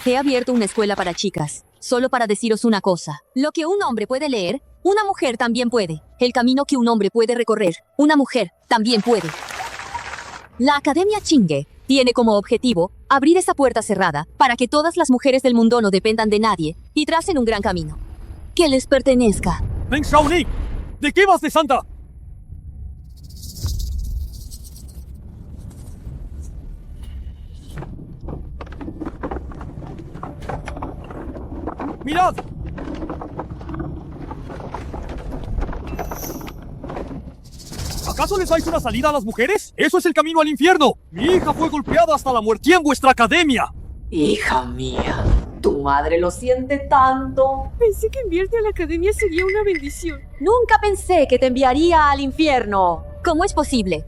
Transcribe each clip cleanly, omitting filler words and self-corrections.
He abierto una escuela para chicas, solo para deciros una cosa. Lo que un hombre puede leer, una mujer también puede. El camino que un hombre puede recorrer, una mujer también puede. La Academia Chingé tiene como objetivo abrir esa puerta cerrada para que todas las mujeres del mundo no dependan de nadie y tracen un gran camino que les pertenezca. Meng Shaoning, ¿de qué vas de santa? ¡Mirad! ¿Acaso les dais una salida a las mujeres? ¡Eso es el camino al infierno! Mi hija fue golpeada hasta la muerte en vuestra academia. Hija mía, tu madre lo siente tanto. Pensé que enviarte a la academia sería una bendición. Nunca pensé que te enviaría al infierno. ¿Cómo es posible?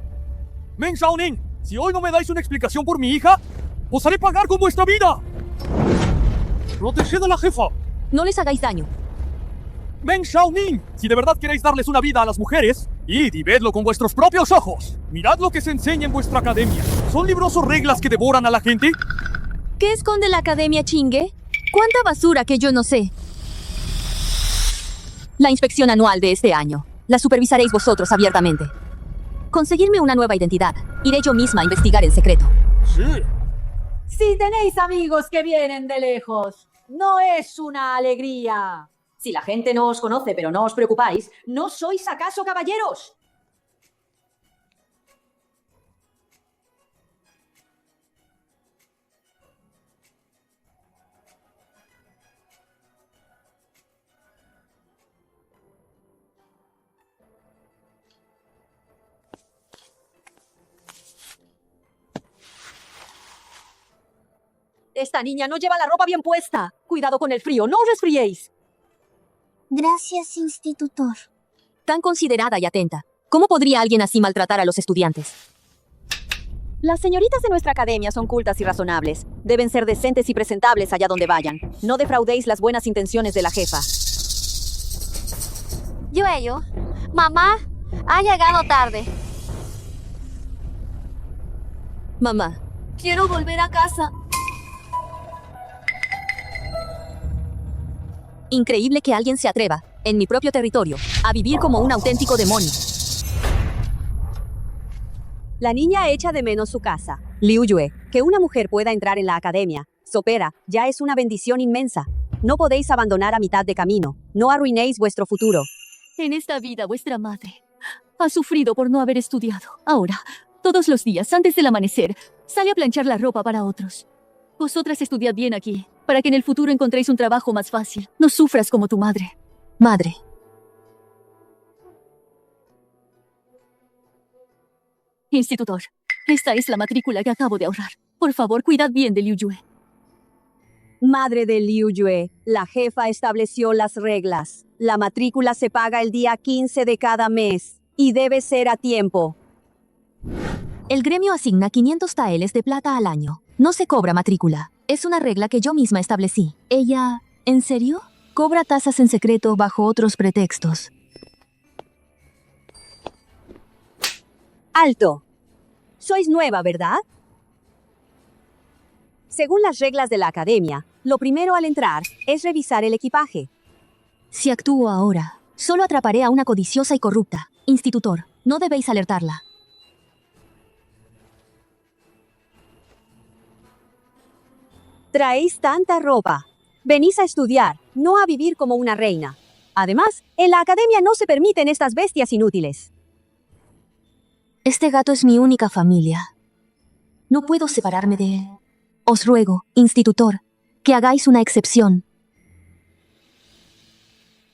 Meng Shaoning, si hoy no me dais una explicación por mi hija, os haré pagar con vuestra vida. Proteged a la jefa. No les hagáis daño. Meng Shaoning, si de verdad queréis darles una vida a las mujeres, id y vedlo con vuestros propios ojos. Mirad lo que se enseña en vuestra academia. ¿Son libros o reglas que devoran a la gente? ¿Qué esconde la Academia Chingé? ¿Cuánta basura que yo no sé? La inspección anual de este año. La supervisaréis vosotros abiertamente. Conseguirme una nueva identidad. Iré yo misma a investigar en secreto. Sí. Si tenéis amigos que vienen de lejos, no es una alegría. Si la gente no os conoce pero no os preocupáis, ¿no sois acaso caballeros? Esta niña no lleva la ropa bien puesta. Cuidado con el frío, no os resfriéis. Gracias, institutor. Tan considerada y atenta. ¿Cómo podría alguien así maltratar a los estudiantes? Las señoritas de nuestra academia son cultas y razonables. Deben ser decentes y presentables allá donde vayan. No defraudéis las buenas intenciones de la jefa. Yueyo, mamá, ha llegado tarde. Mamá, Quiero volver a casa. increíble que alguien se atreva, en mi propio territorio, a vivir como un auténtico demonio. La niña echa de menos su casa. Liu Yue, que una mujer pueda entrar en la academia, Sopera, ya es una bendición inmensa. No podéis abandonar a mitad de camino. No arruinéis vuestro futuro. En esta vida vuestra madre ha sufrido por no haber estudiado. Ahora, todos los días, antes del amanecer, sale a planchar la ropa para otros. Vosotras estudiad bien aquí, para que en el futuro encontréis un trabajo más fácil. No sufras como tu madre. Madre. Institutor, esta es la matrícula que acabo de ahorrar. Por favor, cuidad bien de Liu Yue. Madre de Liu Yue, la jefa estableció las reglas. La matrícula se paga el día 15 de cada mes y debe ser a tiempo. El gremio asigna 500 taeles de plata al año. No se cobra matrícula. Es una regla que yo misma establecí. Ella, ¿en serio? Cobra tasas en secreto bajo otros pretextos. ¡Alto! Sois nueva, ¿verdad? Según las reglas de la academia, lo primero al entrar es revisar el equipaje. Si actúo ahora, solo atraparé a una codiciosa y corrupta. Institutor, no debéis alertarla. Traéis tanta ropa. Venís a estudiar, no a vivir como una reina. Además, en la academia no se permiten estas bestias inútiles. Este gato es mi única familia. No puedo separarme de él. Os ruego, institutor, que hagáis una excepción.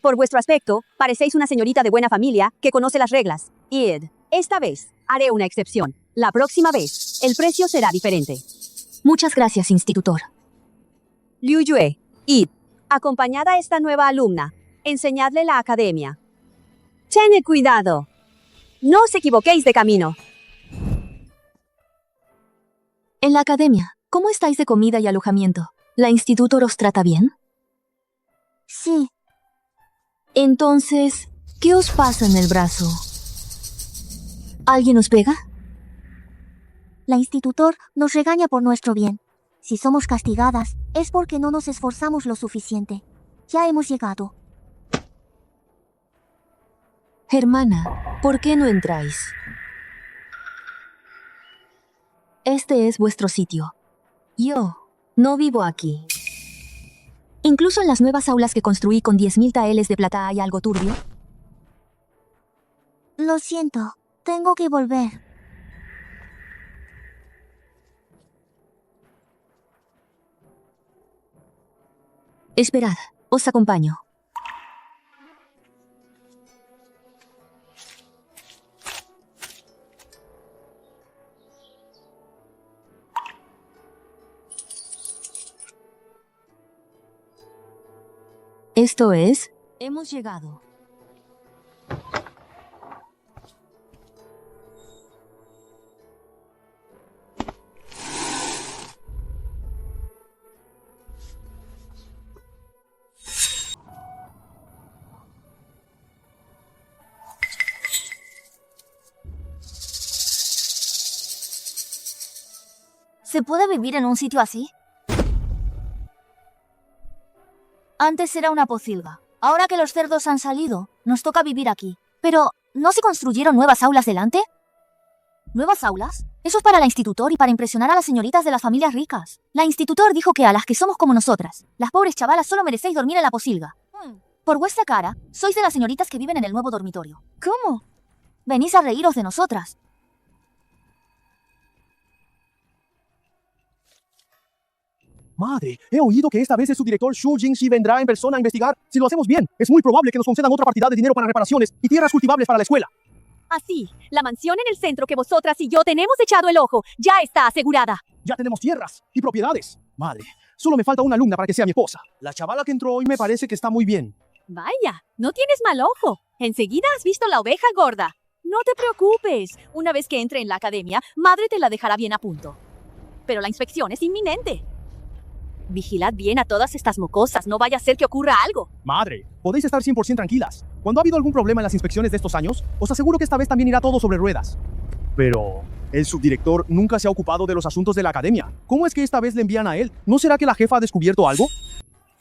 Por vuestro aspecto, parecéis una señorita de buena familia que conoce las reglas. Id, esta vez haré una excepción. La próxima vez, el precio será diferente. Muchas gracias, institutor. Liu Yue, id, acompañad a esta nueva alumna. Enseñadle la academia. Tened cuidado. No os equivoquéis de camino. En la academia, ¿cómo estáis de comida y alojamiento? ¿La institutor os trata bien? Sí, Entonces, ¿qué os pasa en el brazo? ¿Alguien os pega? la institutor nos regaña por nuestro bien. Si somos castigadas, es porque no nos esforzamos lo suficiente. Ya hemos llegado. Hermana, ¿por qué no entráis? Este es vuestro sitio. Yo no vivo aquí. Incluso en las nuevas aulas que construí con 10.000 taeles de plata hay algo turbio. Lo siento, tengo que volver. Esperad, os acompaño. Esto es, hemos llegado. ¿Se puede vivir en un sitio así? Antes era una pocilga. Ahora que los cerdos han salido, nos toca vivir aquí. Pero, ¿no se construyeron nuevas aulas delante? ¿Nuevas aulas? Eso es para la institutor y para impresionar a las señoritas de las familias ricas. La institutor dijo que a las que somos como nosotras, las pobres chavalas solo merecéis dormir en la pocilga. Por vuestra cara, sois de las señoritas que viven en el nuevo dormitorio. ¿Cómo? Venís a reíros de nosotras. Madre, he oído que esta vez el subdirector Xu Jingxi vendrá en persona a investigar. Si lo hacemos bien, es muy probable que nos concedan otra partida de dinero para reparaciones y tierras cultivables para la escuela. Así, la mansión en el centro que vosotras y yo tenemos echado el ojo ya está asegurada. Ya tenemos tierras y propiedades. Madre, solo me falta una alumna para que sea mi esposa. La chavala que entró hoy me parece que está muy bien. Vaya, no tienes mal ojo. Enseguida has visto la oveja gorda. No te preocupes. Una vez que entre en la academia, madre te la dejará bien a punto. Pero la inspección es inminente. Vigilad bien a todas estas mocosas, no vaya a ser que ocurra algo. Madre, podéis estar 100% tranquilas. Cuando ha habido algún problema en las inspecciones de estos años, os aseguro que esta vez también irá todo sobre ruedas. Pero el subdirector nunca se ha ocupado de los asuntos de la academia. ¿Cómo es que esta vez le envían a él? ¿No será que la jefa ha descubierto algo?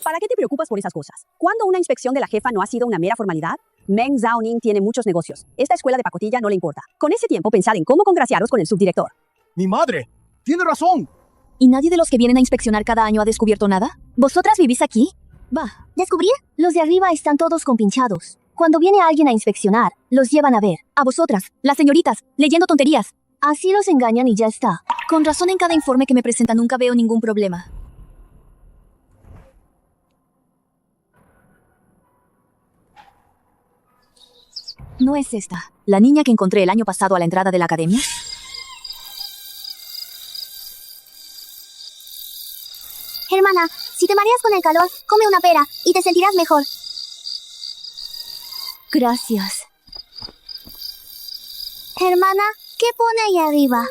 ¿Para qué te preocupas por esas cosas? ¿Cuándo una inspección de la jefa no ha sido una mera formalidad? Meng Zhaoning tiene muchos negocios. Esta escuela de pacotilla no le importa. Con ese tiempo pensad en cómo congraciaros con el subdirector. ¡Mi madre! ¡Tiene razón! ¿Y nadie de los que vienen a inspeccionar cada año ha descubierto nada? ¿Vosotras vivís aquí? Va. ¿Descubrir? Los de arriba están todos compinchados. Cuando viene alguien a inspeccionar, los llevan a ver. A vosotras, las señoritas, leyendo tonterías. Así los engañan y ya está. Con razón en cada informe que me presentan nunca veo ningún problema. ¿No es esta la niña que encontré el año pasado a la entrada de la academia? Hermana, si te mareas con el calor, come una pera y te sentirás mejor. Gracias. Hermana, ¿qué pone ahí arriba?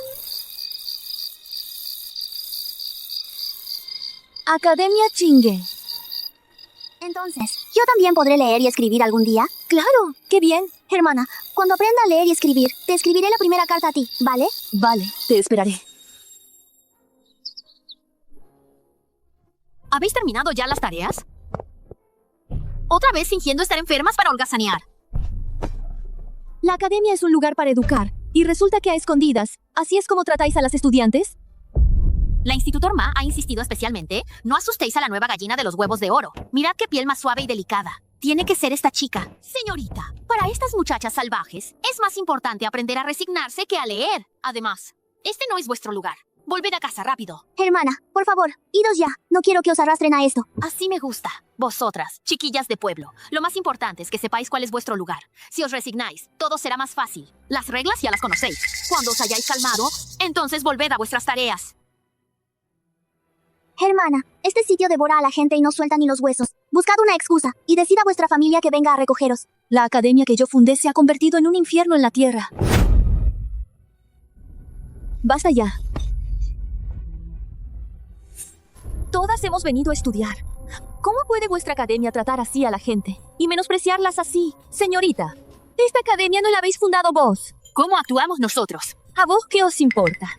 Academia Chingue. Entonces, ¿yo también podré leer y escribir algún día? Claro, qué bien. Hermana, cuando aprenda a leer y escribir, te escribiré la primera carta a ti, ¿vale? Vale, te esperaré. ¿Habéis terminado ya las tareas? Otra vez fingiendo estar enfermas para holgazanear. La academia es un lugar para educar, y resulta que a escondidas, ¿así es como tratáis a las estudiantes? La institutor Ma ha insistido especialmente, no asustéis a la nueva gallina de los huevos de oro. Mirad qué piel más suave y delicada. Tiene que ser esta chica. Señorita, para estas muchachas salvajes, es más importante aprender a resignarse que a leer. Además, este no es vuestro lugar. Volved a casa rápido. Hermana, por favor, idos ya. No quiero que os arrastren a esto. Así me gusta. Vosotras, chiquillas de pueblo, lo más importante es que sepáis cuál es vuestro lugar. Si os resignáis, todo será más fácil. Las reglas ya las conocéis. Cuando os hayáis calmado, entonces volved a vuestras tareas. Hermana, este sitio devora a la gente y no suelta ni los huesos. Buscad una excusa y decid a vuestra familia que venga a recogeros. La academia que yo fundé se ha convertido en un infierno en la tierra. Basta ya. Todas hemos venido a estudiar. ¿Cómo puede vuestra academia tratar así a la gente? Y menospreciarlas así, señorita. Esta academia no la habéis fundado vos. ¿Cómo actuamos nosotros? ¿A vos qué os importa?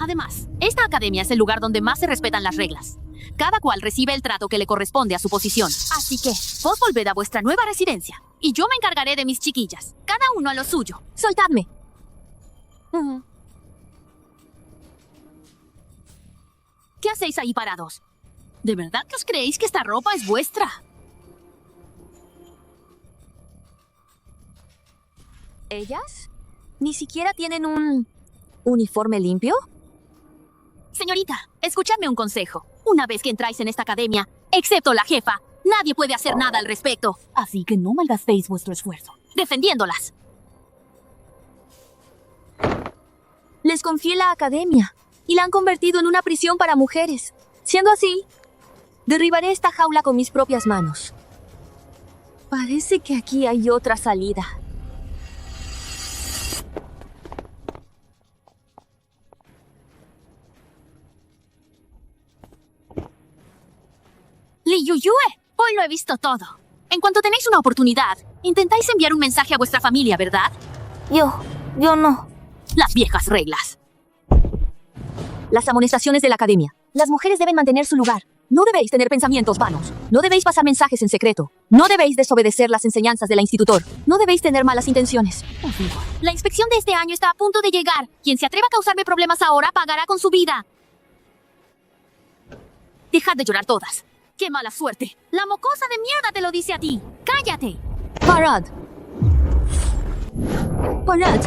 Además, esta academia es el lugar donde más se respetan las reglas. Cada cual recibe el trato que le corresponde a su posición. Así que, vos volved a vuestra nueva residencia. Y yo me encargaré de mis chiquillas. Cada uno a lo suyo. Soltadme. ¿Qué hacéis ahí parados? ¿De verdad que os creéis que esta ropa es vuestra? ¿Ellas? ¿Ni siquiera tienen un uniforme limpio? Señorita, escuchadme un consejo. Una vez que entráis en esta academia, excepto la jefa, nadie puede hacer nada al respecto. Así que no malgastéis vuestro esfuerzo. Defendiéndolas. Les confié la academia y la han convertido en una prisión para mujeres. Siendo así, derribaré esta jaula con mis propias manos. Parece que aquí hay otra salida. Li Yuyue, hoy lo he visto todo. En cuanto tenéis una oportunidad, intentáis enviar un mensaje a vuestra familia, ¿verdad? Yo no. Las viejas reglas. Las amonestaciones de la academia. Las mujeres deben mantener su lugar. No debéis tener pensamientos vanos. No debéis pasar mensajes en secreto. No debéis desobedecer las enseñanzas de la institutor. No debéis tener malas intenciones. La inspección de este año está a punto de llegar. Quien se atreva a causarme problemas ahora pagará con su vida. Dejad de llorar todas. ¡Qué mala suerte! La mocosa de mierda te lo dice a ti. ¡Cállate! Parad. Parad.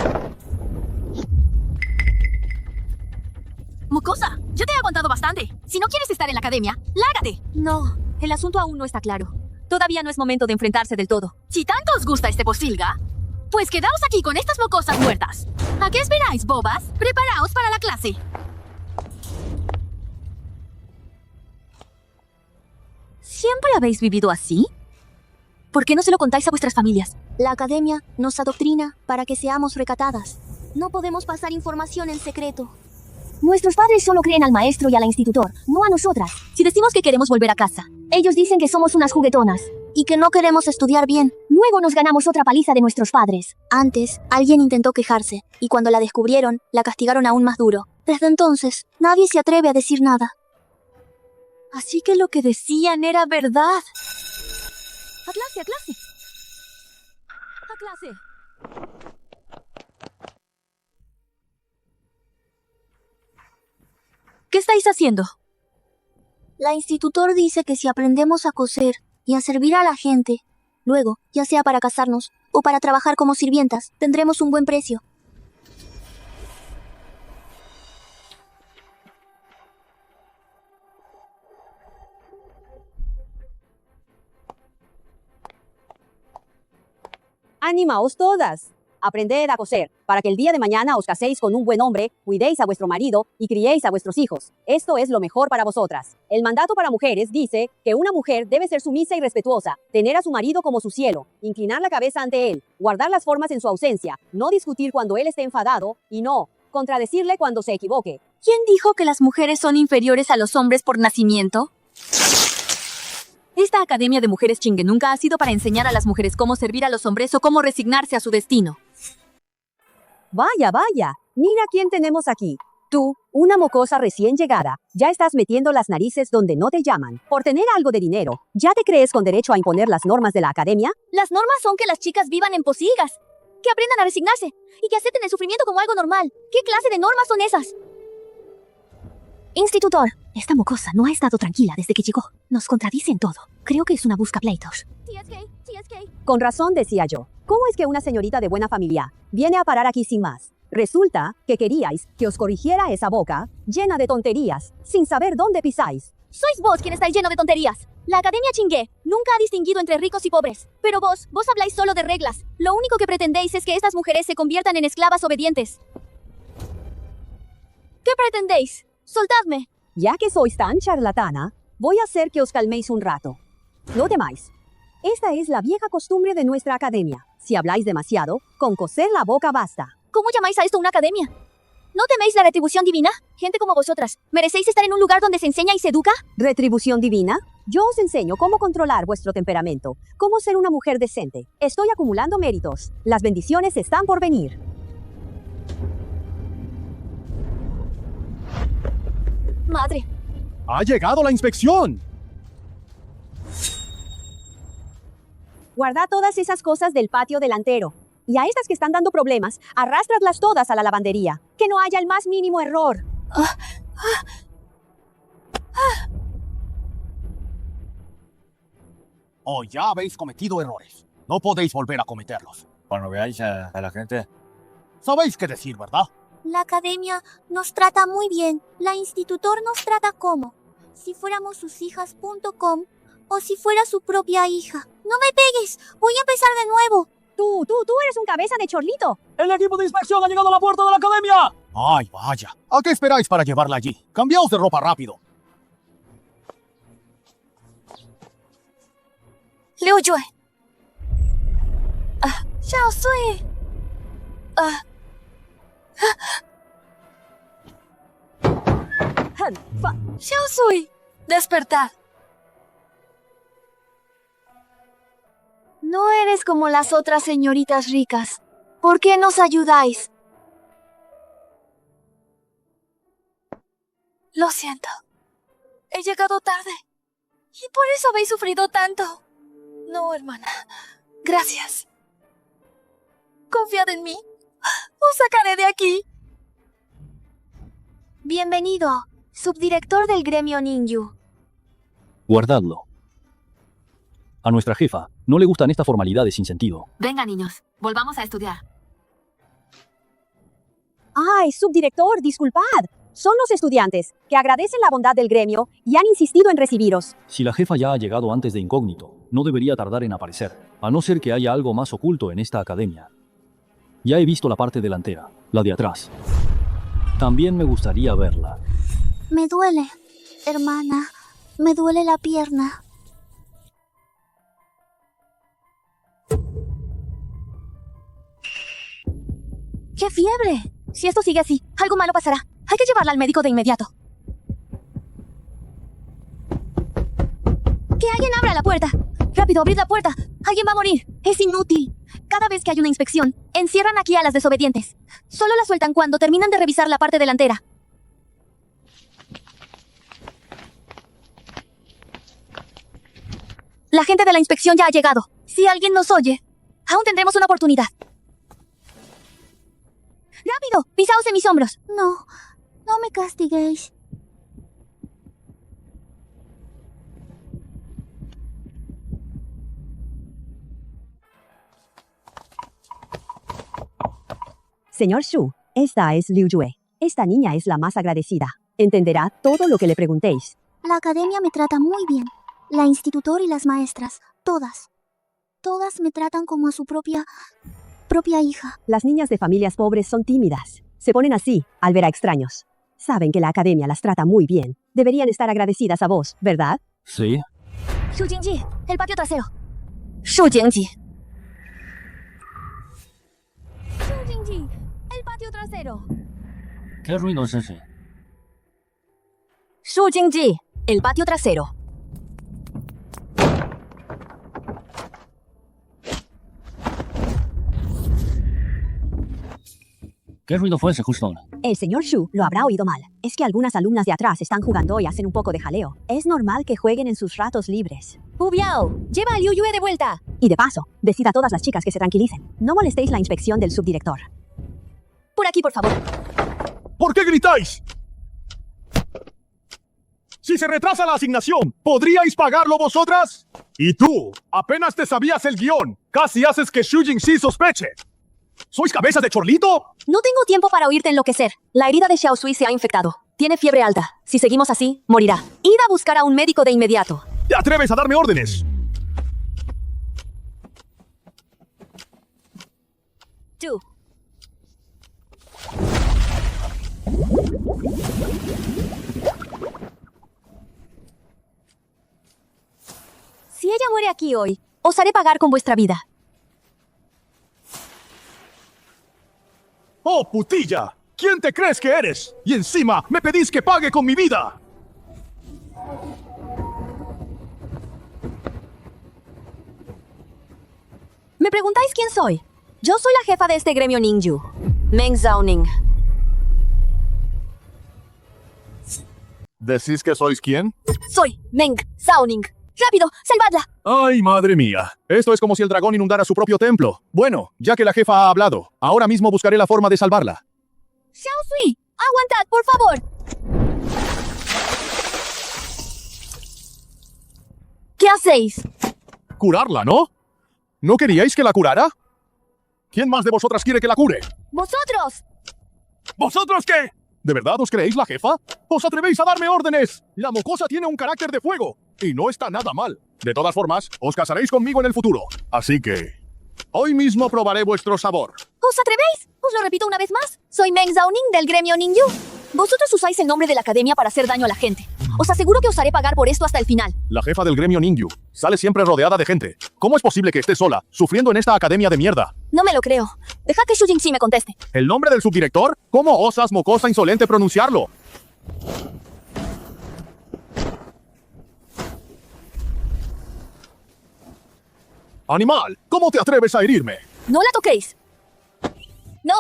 Mocosa, yo te he aguantado bastante. Si no quieres estar en la academia, lárgate. No, el asunto aún no está claro. Todavía no es momento de enfrentarse del todo. Si tanto os gusta este posilga, pues quedaos aquí con estas mocosas muertas. ¿A qué esperáis, bobas? Preparaos para la clase. ¿Siempre habéis vivido así? ¿Por qué no se lo contáis a vuestras familias? La academia nos adoctrina para que seamos recatadas. No podemos pasar información en secreto. Nuestros padres solo creen al maestro y a la institutor, no a nosotras. Si decimos que queremos volver a casa, Ellos dicen que somos unas juguetonas. y que no queremos estudiar bien, Luego nos ganamos otra paliza de nuestros padres. antes alguien intentó quejarse, y cuando la descubrieron, la castigaron aún más duro. Desde entonces, nadie se atreve a decir nada. Así que lo que decían era verdad. ¡A clase, a clase! ¡A clase! ¿Qué estáis haciendo? La institutor dice que si aprendemos a coser y a servir a la gente, luego, ya sea para casarnos o para trabajar como sirvientas, tendremos un buen precio. Animaos todas. Aprended a coser, para que el día de mañana os caséis con un buen hombre, cuidéis a vuestro marido y criéis a vuestros hijos. Esto es lo mejor para vosotras. El mandato para mujeres dice que una mujer debe ser sumisa y respetuosa, tener a su marido como su cielo, inclinar la cabeza ante él, guardar las formas en su ausencia, no discutir cuando él esté enfadado y no contradecirle cuando se equivoque. ¿Quién dijo que las mujeres son inferiores a los hombres por nacimiento? Esta academia de mujeres chingue nunca ha sido para enseñar a las mujeres cómo servir a los hombres o cómo resignarse a su destino. Vaya, vaya, mira quién tenemos aquí. Tú, una mocosa recién llegada, ya estás metiendo las narices donde no te llaman. Por tener algo de dinero, ¿ya te crees con derecho a imponer las normas de la academia? Las normas son que las chicas vivan en posilgas, que aprendan a resignarse y que acepten el sufrimiento como algo normal. ¿Qué clase de normas son esas? Institutor, esta mocosa no ha estado tranquila desde que llegó. Nos contradice en todo. Creo que es una buscapleitos. TSK. Con razón decía yo. ¿Cómo es que una señorita de buena familia viene a parar aquí sin más? Resulta que queríais que os corrigiera esa boca llena de tonterías, sin saber dónde pisáis. Sois vos quien estáis lleno de tonterías. La academia chingue nunca ha distinguido entre ricos y pobres. Pero vos habláis solo de reglas. Lo único que pretendéis es que estas mujeres se conviertan en esclavas obedientes. ¿Qué pretendéis? Soltadme. Ya que sois tan charlatana, voy a hacer que os calméis un rato. No temáis. Esta es la vieja costumbre de nuestra academia. Si habláis demasiado, con coser la boca basta. ¿Cómo llamáis a esto una academia? ¿No teméis la retribución divina? Gente como vosotras, ¿merecéis estar en un lugar donde se enseña y se educa? ¿Retribución divina? Yo os enseño cómo controlar vuestro temperamento, cómo ser una mujer decente. Estoy acumulando méritos. Las bendiciones están por venir. Madre, ¡Ha llegado la inspección! Guarda todas esas cosas del patio delantero. Y a estas que están dando problemas, arrástradlas todas a la lavandería. Que no haya el más mínimo error. O ya habéis cometido errores. No podéis volver a cometerlos. Cuando veáis a la gente, Sabéis qué decir, ¿verdad? La academia nos trata muy bien. La institutor nos trata como si fuéramos sus hijas.com o si fuera su propia hija. No me pegues. Voy a empezar de nuevo. Tú eres un cabeza de chorlito. ¡El equipo de inspección ha llegado a la puerta de la academia! ¡Ay, vaya! ¿A qué esperáis para llevarla allí? Cambiaos de ropa rápido. Liu Yue. Xiao Sui. Xiao Sui. Despertad. No eres como las otras señoritas ricas. ¿Por qué nos ayudáis? Lo siento. He llegado tarde. Y por eso habéis sufrido tanto. No, hermana. Gracias. Confiad en mí. Os sacaré de aquí. Bienvenido, subdirector del gremio Ninju. Guardadlo. A nuestra jefa no le gustan estas formalidades sin sentido. Venga, niños, volvamos a estudiar. Ay, subdirector, disculpad. Son los estudiantes, que agradecen la bondad del gremio y han insistido en recibiros. Si la jefa ya ha llegado antes de incógnito, no debería tardar en aparecer, a no ser que haya algo más oculto en esta academia. Ya he visto la parte delantera, la de atrás. También me gustaría verla. Me duele, hermana. Me duele la pierna. ¡Qué fiebre! Si esto sigue así, algo malo pasará. Hay que llevarla al médico de inmediato. ¡Que alguien abra la puerta! ¡Rápido, abrid la puerta! ¡Alguien va a morir! ¡Es inútil! Cada vez que hay una inspección, encierran aquí a las desobedientes. Solo las sueltan cuando terminan de revisar la parte delantera. La gente de la inspección ya ha llegado. Si alguien nos oye, aún tendremos una oportunidad. ¡Rápido! ¡Pisaos en mis hombros! No, no me castiguéis. Señor Shu, esta es Liu Yue. Esta niña es la más agradecida. Entenderá todo lo que le preguntéis. La academia me trata muy bien. La institutor y las maestras, todas. Todas me tratan como a su propia hija. Las niñas de familias pobres son tímidas. Se ponen así al ver a extraños. Saben que la academia las trata muy bien. Deberían estar agradecidas a vos, ¿verdad? ¿Sí? Shu Jingji, el patio trasero. Shu Jingji. Shu Jingji, el patio trasero. ¿Qué ruido es ese? Shu Jingji, el patio trasero. ¿Qué ruido fue ese justo ahora? El señor Shu lo habrá oído mal. Es que algunas alumnas de atrás están jugando y hacen un poco de jaleo. Es normal que jueguen en sus ratos libres. Hu Biao, lleva a Liu Yue de vuelta. Y de paso, decid a todas las chicas que se tranquilicen. No molestéis la inspección del subdirector. Por aquí, por favor. ¿Por qué gritáis? Si se retrasa la asignación, ¿podríais pagarlo vosotras? Y tú, apenas te sabías el guión. Casi haces que Shu Jingxi sospeche. ¿Sois cabezas de chorlito? No tengo tiempo para oírte enloquecer. La herida de Xiao Sui se ha infectado. Tiene fiebre alta. Si seguimos así, morirá. Id a buscar a un médico de inmediato. ¿Te atreves a darme órdenes? Tú. Si ella muere aquí hoy, os haré pagar con vuestra vida. ¡Oh, putilla! ¿Quién te crees que eres? Y encima, me pedís que pague con mi vida. ¿Me preguntáis quién soy? Yo soy la jefa de este gremio Ninju, Meng Zhaoning. ¿Decís que sois quién? Soy Meng Zaoning. ¡Rápido! ¡Salvadla! Ay, madre mía. Esto es como si el dragón inundara su propio templo. Bueno, ya que la jefa ha hablado, ahora mismo buscaré la forma de salvarla. Xiao Sui, aguantad, por favor. ¿Qué hacéis? ¿Curarla, no? ¿No queríais que la curara? ¿Quién más de vosotras quiere que la cure? ¡Vosotros! ¿Vosotros qué? ¿De verdad os creéis la jefa? ¿Os atrevéis a darme órdenes? La mocosa tiene un carácter de fuego. Y no está nada mal. De todas formas, os casaréis conmigo en el futuro. Así que... hoy mismo probaré vuestro sabor. ¿Os atrevéis? Os lo repito una vez más. Soy Meng Zaoning del gremio Ningyu. Vosotros usáis el nombre de la academia para hacer daño a la gente. Os aseguro que os haré pagar por esto hasta el final. La jefa del gremio Ningyu sale siempre rodeada de gente. ¿Cómo es posible que esté sola, sufriendo en esta academia de mierda? No me lo creo. Deja que Shu Jingxi me conteste. ¿El nombre del subdirector? ¿Cómo osas, mocosa insolente, pronunciarlo? ¡Animal! ¿Cómo te atreves a herirme? No la toquéis. No.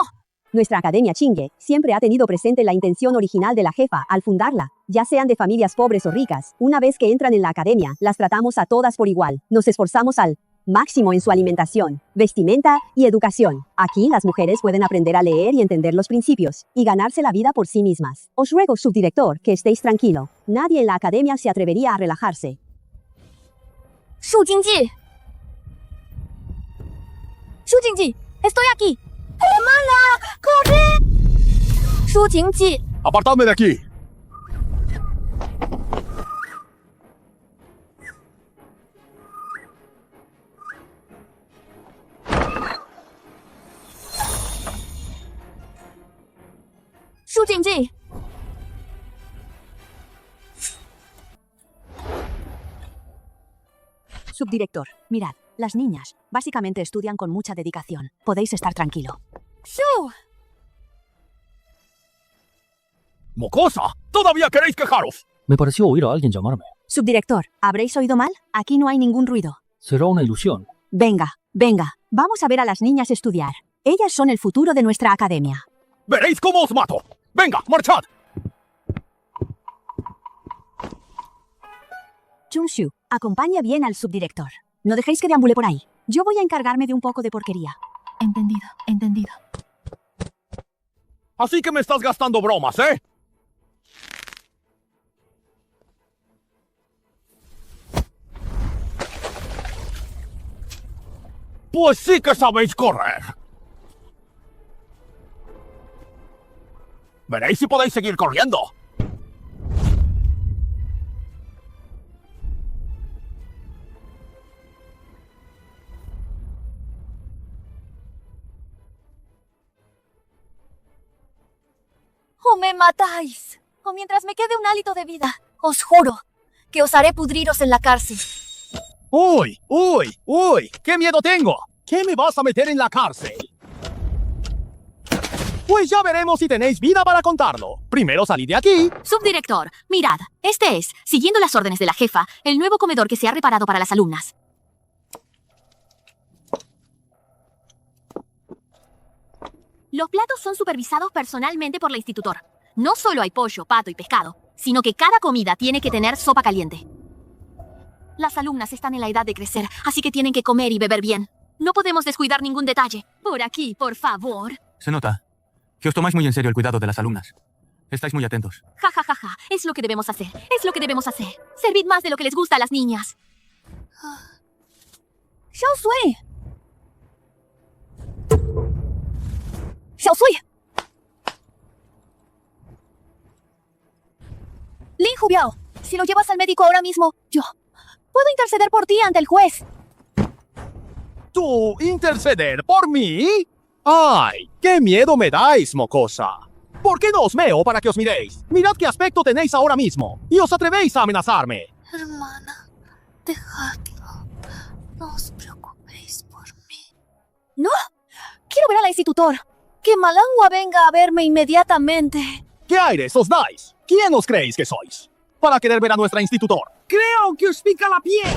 Nuestra academia Chingue siempre ha tenido presente la intención original de la jefa al fundarla. Ya sean de familias pobres o ricas, una vez que entran en la academia, las tratamos a todas por igual. Nos esforzamos al máximo en su alimentación, vestimenta y educación. Aquí las mujeres pueden aprender a leer y entender los principios, y ganarse la vida por sí mismas. Os ruego, subdirector, que estéis tranquilo. Nadie en la academia se atrevería a relajarse. Shu Jingji. Shu Jingji, estoy aquí. ¡Hermana! ¡Corre! Shu Jingji. ¡Apartadme de aquí! Shu Jingji. Subdirector, mirad, las niñas básicamente estudian con mucha dedicación. Podéis estar tranquilo. Shu. ¡Mocosa! ¿Todavía queréis quejaros? Me pareció oír a alguien llamarme. Subdirector, ¿habréis oído mal? Aquí no hay ningún ruido. Será una ilusión. Venga, vamos a ver a las niñas estudiar. Ellas son el futuro de nuestra academia. ¡Veréis cómo os mato! ¡Venga, marchad! Chungshu, acompaña bien al subdirector. No dejéis que deambule por ahí. Yo voy a encargarme de un poco de porquería. Entendido, entendido. Así que me estás gastando bromas, ¿eh? Pues sí que sabéis correr. Veréis si podéis seguir corriendo. O me matáis, o mientras me quede un hálito de vida, os juro que os haré pudriros en la cárcel. ¡Uy! ¡Uy! ¡Uy! ¡Qué miedo tengo! ¿Qué me vas a meter en la cárcel? Pues ya veremos si tenéis vida para contarlo. Primero salid de aquí. Subdirector, mirad, este es, siguiendo las órdenes de la jefa, el nuevo comedor que se ha reparado para las alumnas. Los platos son supervisados personalmente por la institutor. No solo hay pollo, pato y pescado, sino que cada comida tiene que tener sopa caliente. Las alumnas están en la edad de crecer, así que tienen que comer y beber bien. No podemos descuidar ningún detalle. Por aquí, por favor. Se nota que os tomáis muy en serio el cuidado de las alumnas. Estáis muy atentos. Ja, ja, ja, ja. Es lo que debemos hacer. Es lo que debemos hacer. Servid más de lo que les gusta a las niñas. Xiao Sui. Xiao Sui. Lin Hubiao, si lo llevas al médico ahora mismo, yo puedo interceder por ti ante el juez. ¿Tú interceder por mí? ¡Ay! ¡Qué miedo me dais, mocosa! ¿Por qué no os meo para que os miréis? Mirad qué aspecto tenéis ahora mismo. Y os atrevéis a amenazarme. Hermana, dejadlo. No os preocupéis por mí. No, quiero ver a la institutor. Que Malangua venga a verme inmediatamente. ¿Qué aires os dais? ¿Quién os creéis que sois? Para querer ver a nuestra institutor. Creo que os pica la piel.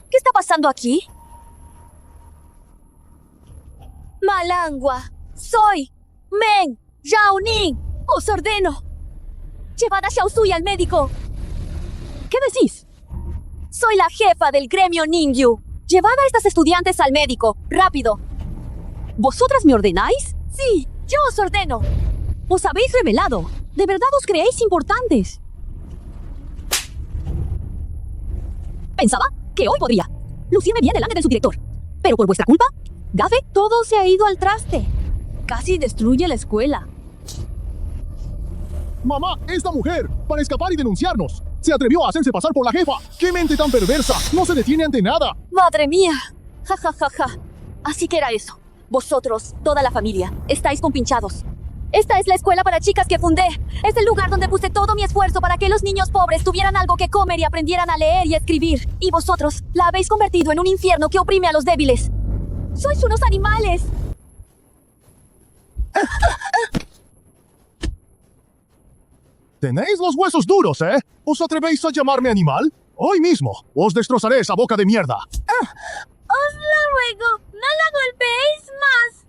¿Qué está pasando aquí? Malangua, soy Meng Zhao Ning, os ordeno. Llevad a Xiaosui al médico. ¿Qué decís? Soy la jefa del gremio Ningyu. Llevad a estas estudiantes al médico, rápido. ¿Vosotras me ordenáis? Sí, yo os ordeno. Os habéis revelado. ¿De verdad os creéis importantes? Pensaba que hoy podría lucirme bien delante del subdirector. Pero por vuestra culpa, Gafe, todo se ha ido al traste. Casi destruye la escuela. Mamá, esta mujer, para escapar y denunciarnos, se atrevió a hacerse pasar por la jefa. ¡Qué mente tan perversa! No se detiene ante nada. ¡Madre mía! Ja, ja, ja, ja. Así que era eso. Vosotros, toda la familia, estáis compinchados. Esta es la escuela para chicas que fundé. Es el lugar donde puse todo mi esfuerzo para que los niños pobres tuvieran algo que comer y aprendieran a leer y escribir. Y vosotros la habéis convertido en un infierno que oprime a los débiles. ¡Sois unos animales! Tenéis los huesos duros, ¿eh? ¿Os atrevéis a llamarme animal? Hoy mismo os destrozaré esa boca de mierda. ¡Os lo ruego! ¡No la golpeéis más!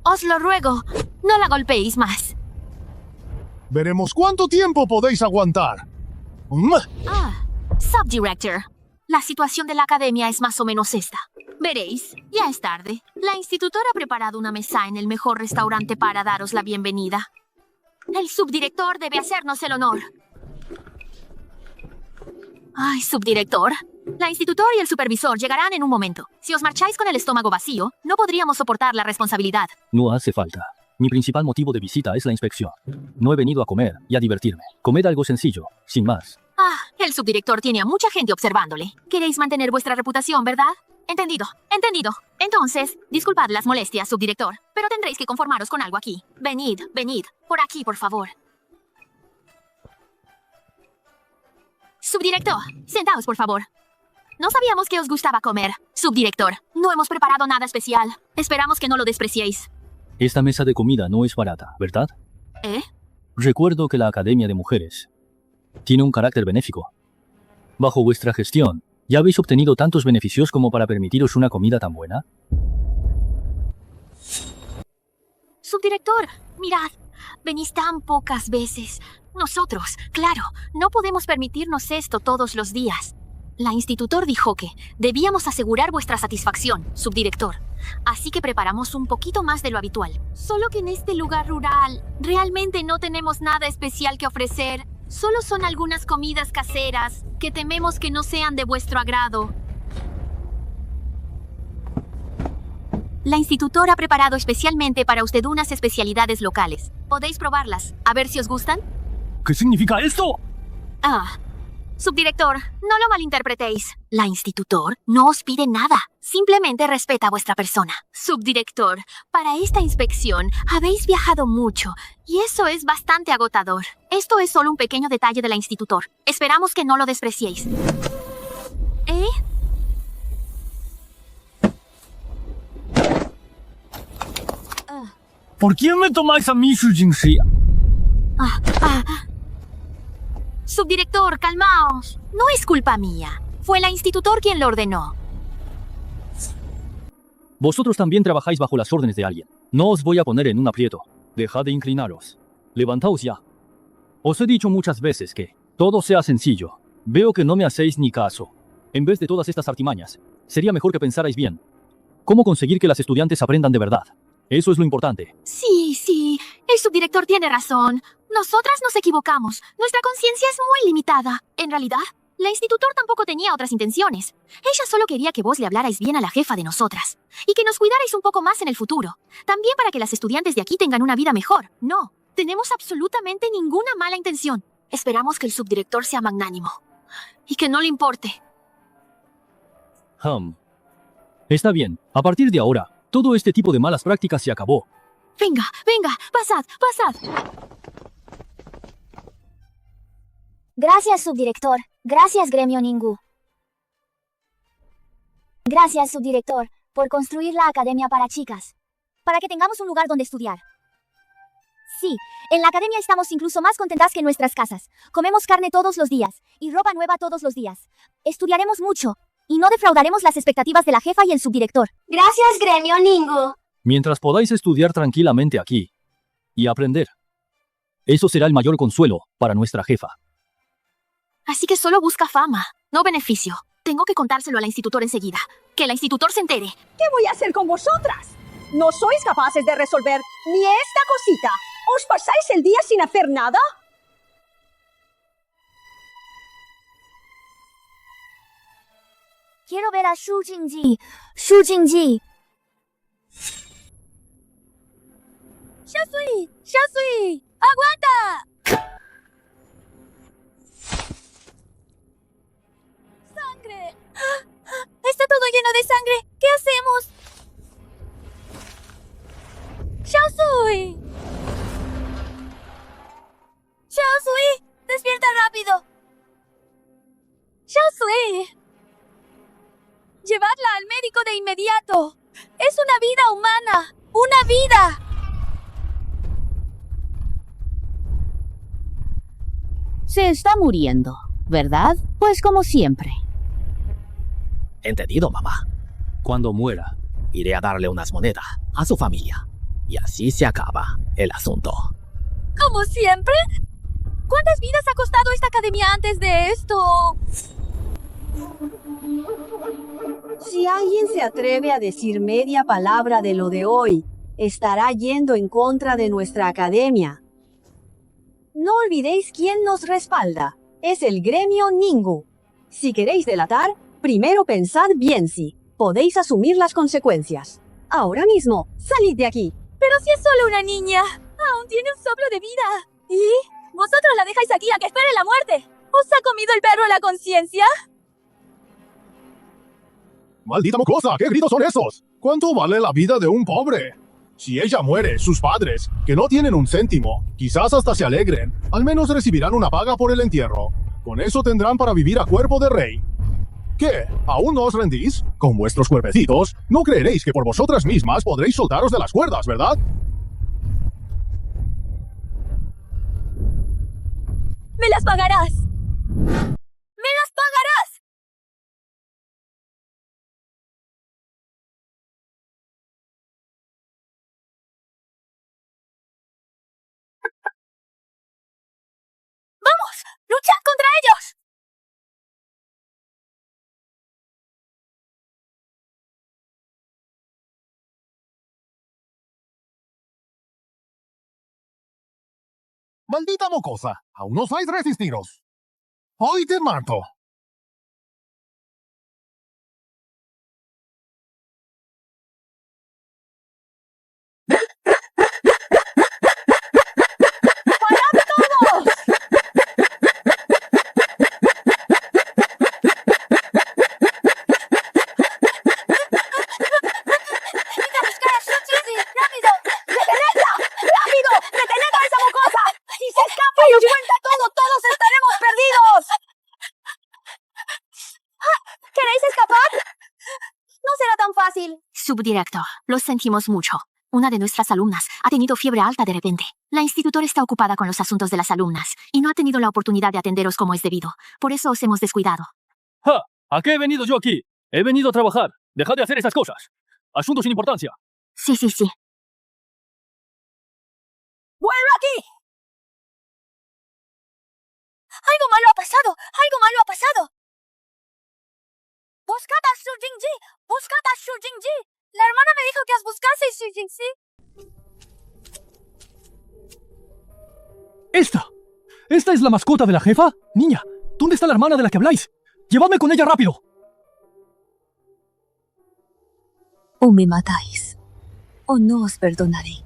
Os lo ruego, no la golpeéis más. Veremos cuánto tiempo podéis aguantar. Subdirector, la situación de la academia es más o menos esta. Veréis, ya es tarde. La institutora ha preparado una mesa en el mejor restaurante para daros la bienvenida. El subdirector debe hacernos el honor. Ay, subdirector. La institutora y el supervisor llegarán en un momento. Si os marcháis con el estómago vacío, no podríamos soportar la responsabilidad. No hace falta. Mi principal motivo de visita es la inspección. No he venido a comer y a divertirme. Comed algo sencillo, sin más. El subdirector tiene a mucha gente observándole. Queréis mantener vuestra reputación, ¿verdad? Entendido, entendido. Entonces, disculpad las molestias, subdirector, pero tendréis que conformaros con algo aquí. Venid, venid. Por aquí, por favor. Subdirector, sentaos, por favor. No sabíamos que os gustaba comer. Subdirector, no hemos preparado nada especial. Esperamos que no lo despreciéis. Esta mesa de comida no es barata, ¿verdad? ¿Eh? Recuerdo que la Academia de Mujeres tiene un carácter benéfico. Bajo vuestra gestión, ¿ya habéis obtenido tantos beneficios como para permitiros una comida tan buena? Subdirector, mirad, venís tan pocas veces. Nosotros, claro, no podemos permitirnos esto todos los días. La institutor dijo que debíamos asegurar vuestra satisfacción, subdirector. Así que preparamos un poquito más de lo habitual. Solo que en este lugar rural, realmente no tenemos nada especial que ofrecer. Solo son algunas comidas caseras que tememos que no sean de vuestro agrado. La institutora ha preparado especialmente para usted unas especialidades locales. Podéis probarlas, a ver si os gustan. ¿Qué significa esto? Subdirector, no lo malinterpretéis. La institutor no os pide nada. Simplemente respeta vuestra persona. Subdirector, para esta inspección habéis viajado mucho y eso es bastante agotador. Esto es solo un pequeño detalle de la institutor. Esperamos que no lo despreciéis. ¿Por quién me tomáis a mí, Shujinshi? Subdirector, calmaos. No es culpa mía. Fue la institutor quien lo ordenó. Vosotros también trabajáis bajo las órdenes de alguien. No os voy a poner en un aprieto. Dejad de inclinaros. Levantaos ya. Os he dicho muchas veces que todo sea sencillo. Veo que no me hacéis ni caso. En vez de todas estas artimañas, sería mejor que pensarais bien. ¿Cómo conseguir que las estudiantes aprendan de verdad? Eso es lo importante. Sí, el subdirector tiene razón. Nosotras nos equivocamos. Nuestra conciencia es muy limitada. En realidad, la institutor tampoco tenía otras intenciones. Ella solo quería que vos le hablarais bien a la jefa de nosotras. Y que nos cuidarais un poco más en el futuro. También para que las estudiantes de aquí tengan una vida mejor. No, tenemos absolutamente ninguna mala intención. Esperamos que el subdirector sea magnánimo. Y que no le importe. Está bien. A partir de ahora, todo este tipo de malas prácticas se acabó. Venga, pasad. Gracias, subdirector. Gracias, gremio Ningú. Gracias, subdirector, por construir la academia para chicas. Para que tengamos un lugar donde estudiar. Sí, en la academia estamos incluso más contentas que en nuestras casas. Comemos carne todos los días y ropa nueva todos los días. Estudiaremos mucho y no defraudaremos las expectativas de la jefa y el subdirector. Gracias, Gremio Ningu. Mientras podáis estudiar tranquilamente aquí y aprender. Eso será el mayor consuelo para nuestra jefa. Así que solo busca fama, no beneficio. Tengo que contárselo a la institutor enseguida. Que la institutor se entere. ¿Qué voy a hacer con vosotras? ¿No sois capaces de resolver ni esta cosita? ¿Os pasáis el día sin hacer nada? Quiero ver a Shu Jingji. Shu Jingji. ¡Shasui! ¡Shasui! ¡Aguanta! ¡Sangre! ¡Está todo lleno de sangre! ¿Qué hacemos? ¡Shasui! ¡Shasui! ¡Despierta rápido! ¡Shasui! ¡Llevadla al médico de inmediato! ¡Es una vida humana! ¡Una vida! Se está muriendo, ¿verdad? Pues como siempre. Entendido, mamá. Cuando muera, Iré a darle unas monedas a su familia. Y así se acaba el asunto. ¿Como siempre? ¿Cuántas vidas ha costado esta academia antes de esto? Si alguien se atreve a decir media palabra de lo de hoy, estará yendo en contra de nuestra academia. No olvidéis quién nos respalda. Es el Gremio Ningu. Si queréis delatar, primero pensad bien si podéis asumir las consecuencias. Ahora mismo, salid de aquí. Pero si es solo una niña, aún tiene un soplo de vida. ¿Y? ¿Vosotros la dejáis aquí a que espere la muerte? ¿Os ha comido el perro la conciencia? ¡Maldita mocosa! ¿Qué gritos son esos? ¿Cuánto vale la vida de un pobre? Si ella muere, sus padres, que no tienen un céntimo, quizás hasta se alegren, al menos recibirán una paga por el entierro. Con eso tendrán para vivir a cuerpo de rey. ¿Qué? ¿Aún no os rendís? Con vuestros cuerpecitos, no creeréis que por vosotras mismas podréis soltaros de las cuerdas, ¿verdad? ¡Me las pagarás! ¡Me las pagarás! ¡Vamos! ¡Luchad contra ellos! ¡Maldita mocosa! ¡Aún no sabéis resistiros! ¡Hoy te mato! Subdirector, lo sentimos mucho. Una de nuestras alumnas ha tenido fiebre alta de repente. La institutora está ocupada con los asuntos de las alumnas y no ha tenido la oportunidad de atenderos como es debido. Por eso os hemos descuidado. ¡Ja! ¿A qué he venido yo aquí? He venido a trabajar. Dejad de hacer esas cosas. Asuntos sin importancia. Sí. ¡Vuelve aquí! ¡Algo malo ha pasado! ¡Algo malo ha pasado! ¡Buscad a Shu Jingji! ¡Buscad a Shu Jingji! La hermana me dijo que os buscaseis Shu Jingji. ¿Esta es la mascota de la jefa? Niña, ¿dónde está la hermana de la que habláis? ¡Llevadme con ella rápido! O me matáis, o no os perdonaré.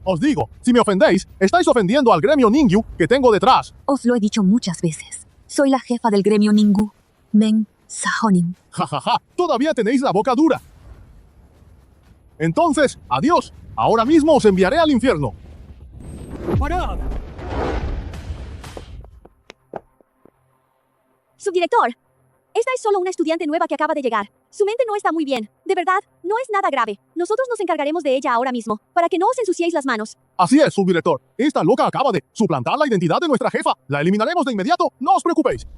Os digo, si me ofendéis, estáis ofendiendo al gremio Ningyu que tengo detrás. Os lo he dicho muchas veces. Soy la jefa del gremio Ningu, Meng Sahonin. ¡Ja! Todavía tenéis la boca dura. Entonces, adiós. Ahora mismo os enviaré al infierno. ¡Parad! Subdirector, Esta es solo una estudiante nueva que acaba de llegar. Su mente no está muy bien. De verdad, no es nada grave. Nosotros nos encargaremos de ella ahora mismo, para que no os ensuciéis las manos. Así es, subdirector. Esta loca acaba de suplantar la identidad de nuestra jefa. La eliminaremos de inmediato, no os preocupéis.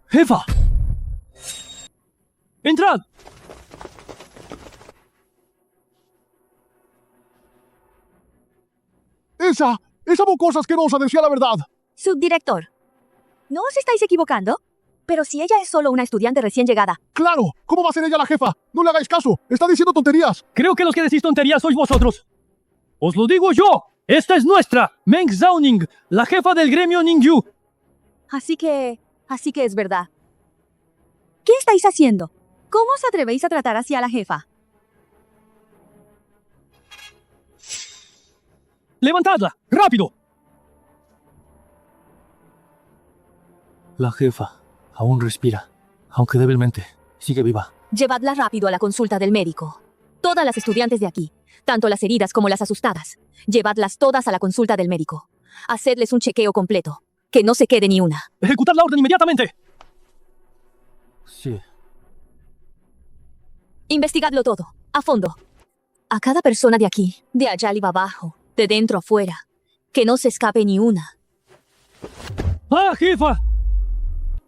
¡Jefa! ¡Entrad! Esa mocosa asquerosa decía la verdad. Subdirector, ¿no os estáis equivocando? Pero si ella es solo una estudiante recién llegada. ¡Claro! ¿Cómo va a ser ella la jefa? No le hagáis caso. Está diciendo tonterías. Creo que los que decís tonterías sois vosotros. ¡Os lo digo yo! ¡Esta es nuestra! Meng Zhaoning, la jefa del gremio Ningyu. Así que es verdad. ¿Qué estáis haciendo? ¿Cómo os atrevéis a tratar así a la jefa? ¡Levantadla! ¡Rápido! La jefa aún respira, aunque débilmente. Sigue viva. Llevadla rápido a la consulta del médico. Todas las estudiantes de aquí, tanto las heridas como las asustadas, llevadlas todas a la consulta del médico. Hacedles un chequeo completo. Que no se quede ni una. ¡Ejecutad la orden inmediatamente! Sí. Investigadlo todo, a fondo. A cada persona de aquí, de allá arriba abajo, de dentro afuera. Que no se escape ni una. ¡Ah, jefa!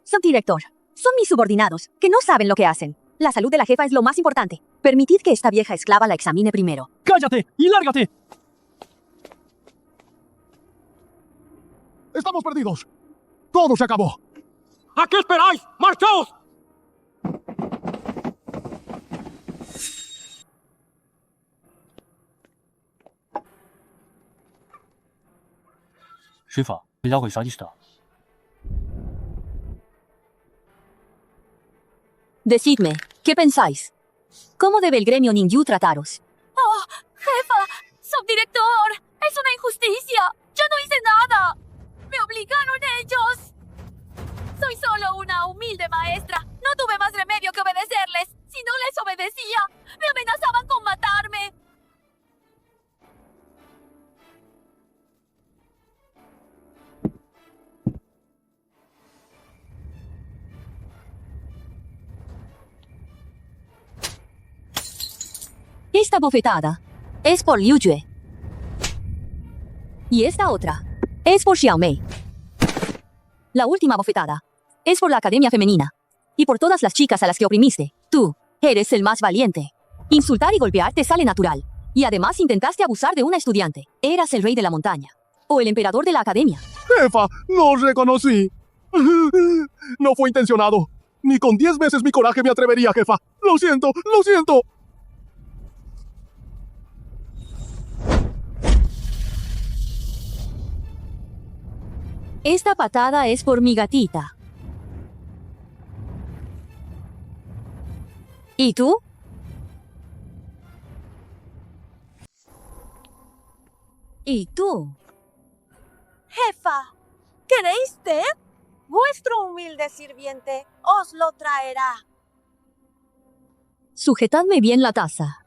Subdirector, son mis subordinados, que no saben lo que hacen. La salud de la jefa es lo más importante. Permitid que esta vieja esclava la examine primero. ¡Cállate y lárgate! Estamos perdidos. Todo se acabó. ¿A qué esperáis? ¡Marchaos! Jefa, el agua está lista. Decidme, ¿qué pensáis? ¿Cómo debe el gremio Ningyu trataros? ¡Oh, jefa! ¡Subdirector! ¡Es una injusticia! ¡Yo no hice nada! ¡Me obligaron ellos! Soy solo una humilde maestra. No tuve más remedio que obedecerles. Si no les obedecía, me amenazaban con matarme. Esta bofetada es por Liu Yue. Y esta otra es por Xiao Mei. La última bofetada es por la Academia Femenina. Y por todas las chicas a las que oprimiste. Tú eres el más valiente. Insultar y golpear te sale natural. Y además intentaste abusar de una estudiante. Eras el rey de la montaña. O el emperador de la academia. Jefa, no os reconocí. No fue intencionado. Ni con 10 veces mi coraje me atrevería, jefa. Lo siento, lo siento. Esta patada es por mi gatita. ¿Y tú? ¿Y tú? Jefa, ¿queréis té? Vuestro humilde sirviente os lo traerá. Sujetadme bien la taza.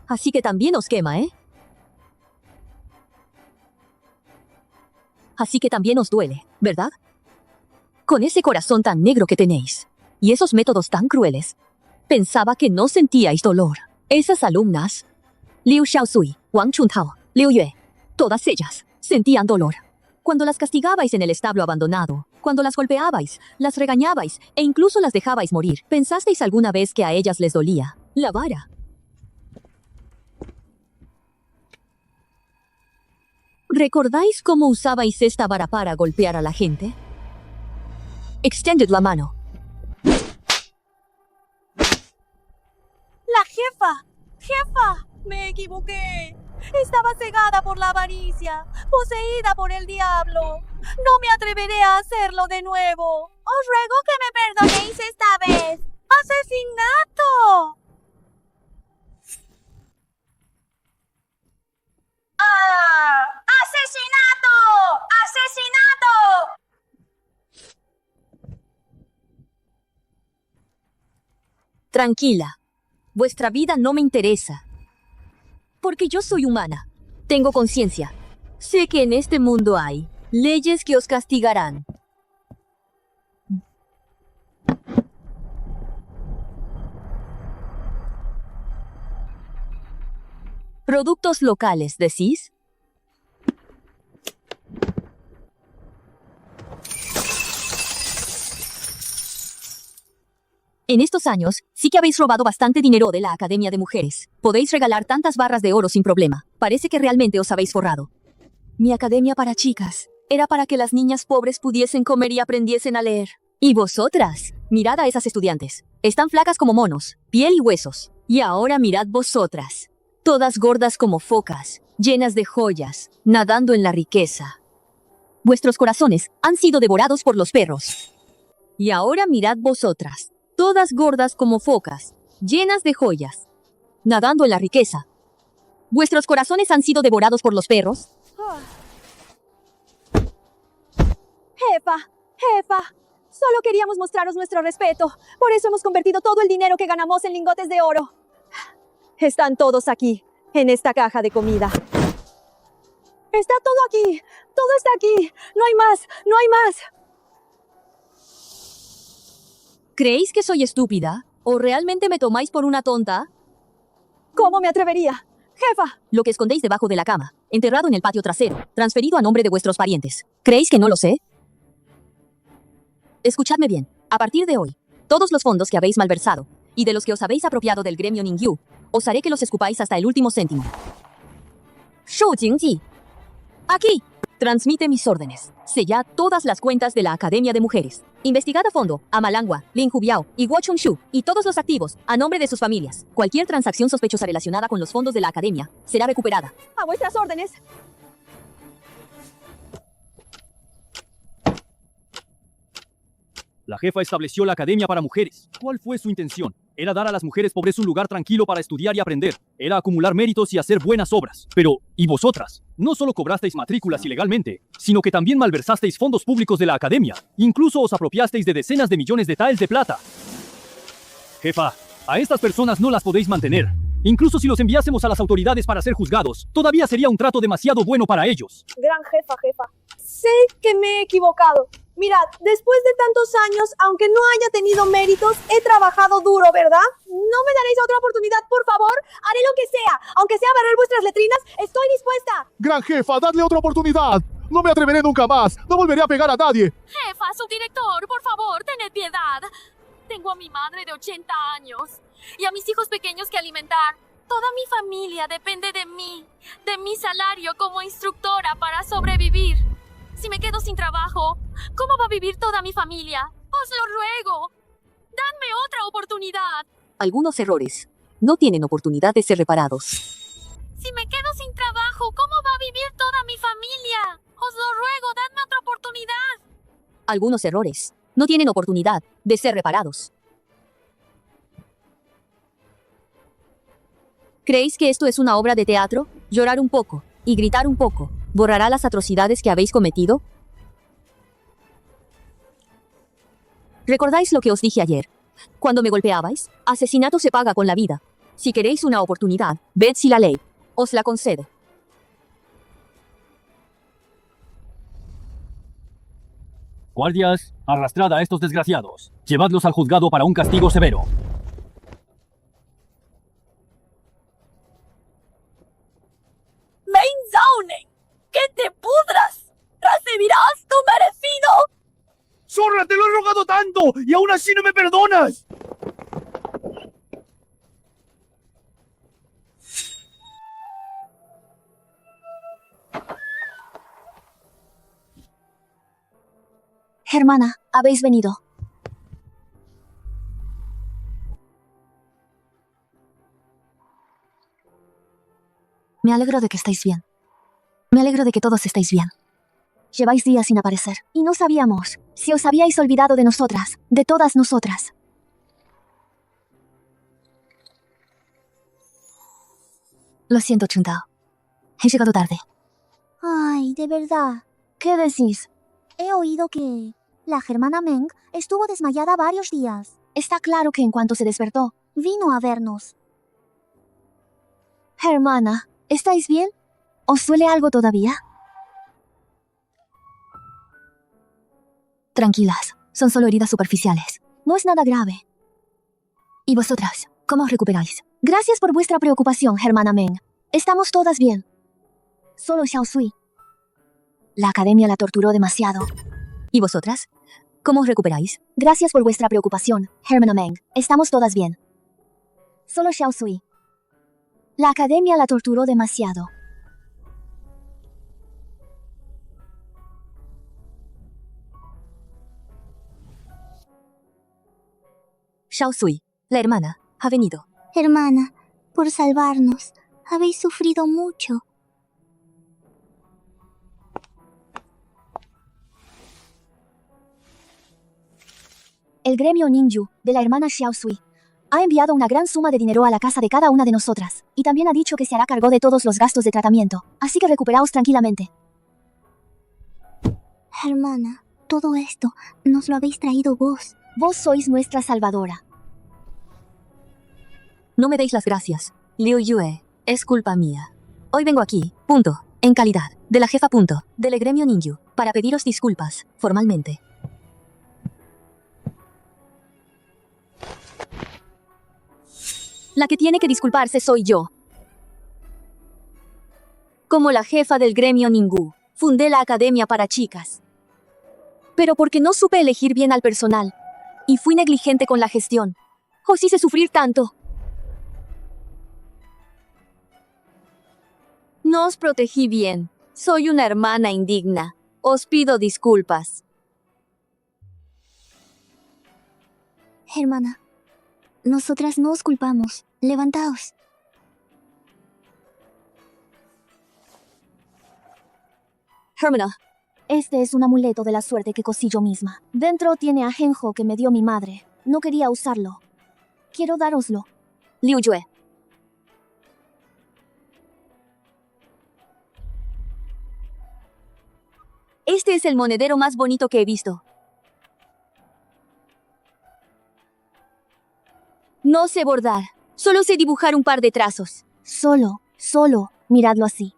Así que también os quema, ¿eh? Así que también os duele, ¿verdad? Con ese corazón tan negro que tenéis, y esos métodos tan crueles, pensaba que no sentíais dolor. Esas alumnas, Liu Xiaosui, Wang Chuntao, Liu Yue, todas ellas sentían dolor. Cuando las castigabais en el establo abandonado, cuando las golpeabais, las regañabais e incluso las dejabais morir, ¿pensasteis alguna vez que a ellas les dolía la vara? ¿Recordáis cómo usabais esta vara para golpear a la gente? Extended la mano. ¡La jefa! ¡Jefa! Me equivoqué. Estaba cegada por la avaricia, poseída por el diablo. No me atreveré a hacerlo de nuevo. Os ruego que me perdonéis esta vez. ¡Asesinato! ¡Ah! ¡Asesinato! ¡Asesinato! Tranquila. Vuestra vida no me interesa. Porque yo soy humana. Tengo conciencia. Sé que en este mundo hay leyes que os castigarán. Productos locales, ¿decís? En estos años, sí que habéis robado bastante dinero de la Academia de Mujeres. Podéis regalar tantas barras de oro sin problema. Parece que realmente os habéis forrado. Mi academia para chicas era para que las niñas pobres pudiesen comer y aprendiesen a leer. Y vosotras, mirad a esas estudiantes. Están flacas como monos, piel y huesos. Y ahora mirad vosotras. Todas gordas como focas, llenas de joyas, nadando en la riqueza. Vuestros corazones han sido devorados por los perros. Y ahora mirad vosotras. Todas gordas como focas, llenas de joyas, nadando en la riqueza. ¿Vuestros corazones han sido devorados por los perros? Jefa, solo queríamos mostraros nuestro respeto. Por eso hemos convertido todo el dinero que ganamos en lingotes de oro. Están todos aquí, en esta caja de comida. Está todo aquí, todo está aquí. No hay más, no hay más. ¿Creéis que soy estúpida? ¿O realmente me tomáis por una tonta? ¿Cómo me atrevería? Jefa. Lo que escondéis debajo de la cama, enterrado en el patio trasero, transferido a nombre de vuestros parientes. ¿Creéis que no lo sé? Escuchadme bien. A partir de hoy, todos los fondos que habéis malversado, y de los que os habéis apropiado del gremio Ningyu, os haré que los escupáis hasta el último céntimo. Shou Jingji. Aquí. Transmite mis órdenes. Sellad todas las cuentas de la Academia de Mujeres. Investigad a fondo a Malangua, Lin Hubiao y Guo Chunshu y todos los activos a nombre de sus familias. Cualquier transacción sospechosa relacionada con los fondos de la Academia será recuperada. A vuestras órdenes. La jefa estableció la Academia para Mujeres. ¿Cuál fue su intención? Era dar a las mujeres pobres un lugar tranquilo para estudiar y aprender. Era acumular méritos y hacer buenas obras. Pero, ¿y vosotras? No solo cobrasteis matrículas ilegalmente, sino que también malversasteis fondos públicos de la Academia. Incluso os apropiasteis de decenas de millones de taels de plata. Jefa, a estas personas no las podéis mantener. Incluso si los enviásemos a las autoridades para ser juzgados, todavía sería un trato demasiado bueno para ellos. Gran jefa. Sé que me he equivocado. Mirad, después de tantos años, aunque no haya tenido méritos, he trabajado duro, ¿verdad? ¿No me daréis otra oportunidad, por favor? Haré lo que sea, aunque sea barrer vuestras letrinas, estoy dispuesta. Gran jefa, dadle otra oportunidad. No me atreveré nunca más. No volveré a pegar a nadie. Jefa, subdirector, por favor, tened piedad. Tengo a mi madre de 80 años y a mis hijos pequeños que alimentar. Toda mi familia depende de mí, de mi salario como instructora para sobrevivir. Si me quedo sin trabajo, ¿cómo va a vivir toda mi familia? Os lo ruego. Dadme otra oportunidad. Algunos errores no tienen oportunidad de ser reparados. Si me quedo sin trabajo, ¿cómo va a vivir toda mi familia? Os lo ruego, dadme otra oportunidad. Algunos errores no tienen oportunidad de ser reparados. ¿Creéis que esto es una obra de teatro? Llorar un poco y gritar un poco ¿borrará las atrocidades que habéis cometido? ¿Recordáis lo que os dije ayer? Cuando me golpeabais, asesinato se paga con la vida. Si queréis una oportunidad, ved si la ley os la concede. Guardias, arrastrad a estos desgraciados. Llevadlos al juzgado para un castigo severo. Main Zoning. ¡Que te pudras! ¡Recibirás tu merecido! ¡Zorra, te lo he rogado tanto! ¡Y aún así no me perdonas! Hermana, habéis venido. Me alegro de que estáis bien. Me alegro de que todos estáis bien. Lleváis días sin aparecer, y no sabíamos si os habíais olvidado de nosotras, de todas nosotras. Lo siento, Chuntao. He llegado tarde. Ay, de verdad. ¿Qué decís? He oído que la Germana Meng estuvo desmayada varios días. Está claro que en cuanto se despertó. Vino a vernos. Hermana, ¿estáis bien? ¿Os duele algo todavía? Tranquilas, son solo heridas superficiales. No es nada grave. ¿Y vosotras? ¿Cómo os recuperáis? Gracias por vuestra preocupación, Germana Meng. Estamos todas bien. Solo Xiaosui. La academia la torturó demasiado. ¿Y vosotras? ¿Cómo os recuperáis? Gracias por vuestra preocupación, Germana Meng. Estamos todas bien. Solo Xiaosui. La academia la torturó demasiado. Xiaosui, la hermana, ha venido. Hermana, por salvarnos. Habéis sufrido mucho. El gremio Ningyu, de la hermana Xiaosui, ha enviado una gran suma de dinero a la casa de cada una de nosotras, y también ha dicho que se hará cargo de todos los gastos de tratamiento, así que recuperaos tranquilamente. Hermana, todo esto nos lo habéis traído vos. Vos sois nuestra salvadora. No me deis las gracias, Liu Yue. Es culpa mía. Hoy vengo aquí, punto, en calidad, de la jefa punto, del gremio Ningyu, para pediros disculpas, formalmente. La que tiene que disculparse soy yo. Como la jefa del gremio Ningyu, fundé la academia para chicas. Pero porque no supe elegir bien al personal, y fui negligente con la gestión, os hice sufrir tanto. No os protegí bien. Soy una hermana indigna. Os pido disculpas. Hermana, nosotras no os culpamos. Levantaos. Hermana, este es un amuleto de la suerte que cosí yo misma. Dentro tiene ajenjo que me dio mi madre. No quería usarlo. Quiero dároslo. Liu Yue. Este es el monedero más bonito que he visto. No sé bordar. Solo sé dibujar un par de trazos. Solo, miradlo así.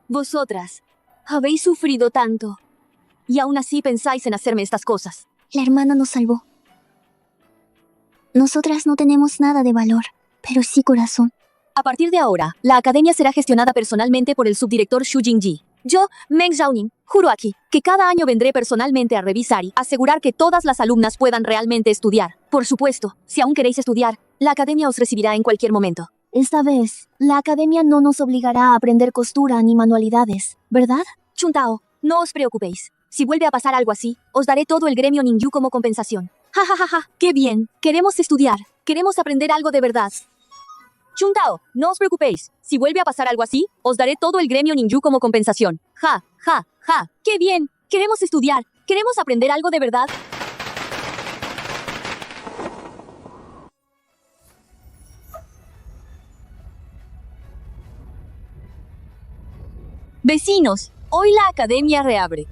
Vosotras, habéis sufrido tanto. Y aún así pensáis en hacerme estas cosas. La hermana nos salvó. Nosotras no tenemos nada de valor, pero sí corazón. A partir de ahora, la academia será gestionada personalmente por el subdirector Xu Jingji. Yo, Meng Xiaoning, juro aquí que cada año vendré personalmente a revisar y asegurar que todas las alumnas puedan realmente estudiar. Por supuesto, si aún queréis estudiar, la academia os recibirá en cualquier momento. Esta vez, la academia no nos obligará a aprender costura ni manualidades, ¿verdad? Chuntao, no os preocupéis. Si vuelve a pasar algo así, os daré todo el gremio Ningyu como compensación. Ja, ja, ja, ja. ¡Qué bien! Queremos estudiar. Queremos aprender algo de verdad. Chuntao, no os preocupéis. Si vuelve a pasar algo así, os daré todo el gremio Ningyu como compensación. Ja, ja, ja. ¡Qué bien! Queremos estudiar. Queremos aprender algo de verdad. Vecinos, hoy la academia reabre.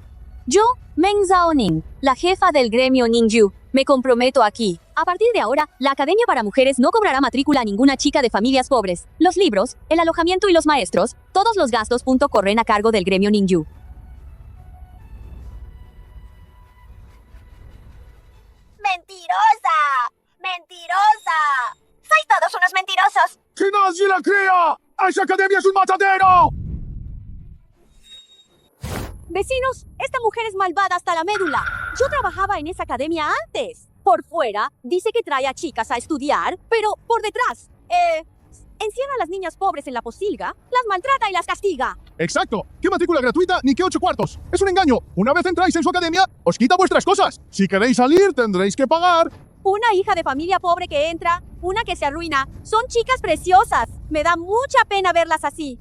Yo, Meng Xiaoning, la jefa del gremio Ningyu, me comprometo aquí. A partir de ahora, la academia para mujeres no cobrará matrícula a ninguna chica de familias pobres. Los libros, el alojamiento y los maestros, todos los gastos corren a cargo del gremio Ningyu. ¡Mentirosa! ¡Mentirosa! ¡Sois todos unos mentirosos! ¡Que nadie la crea! ¡Esa academia es un matadero! Vecinos, esta mujer es malvada hasta la médula. Yo trabajaba en esa academia antes. Por fuera, dice que trae a chicas a estudiar, pero por detrás, encierra a las niñas pobres en la posilga, las maltrata y las castiga. ¡Exacto! ¿Qué matrícula gratuita ni qué 8 cuartos? ¡Es un engaño! Una vez entráis en su academia, os quita vuestras cosas. Si queréis salir, tendréis que pagar. Una hija de familia pobre que entra, una que se arruina. Son chicas preciosas. Me da mucha pena verlas así.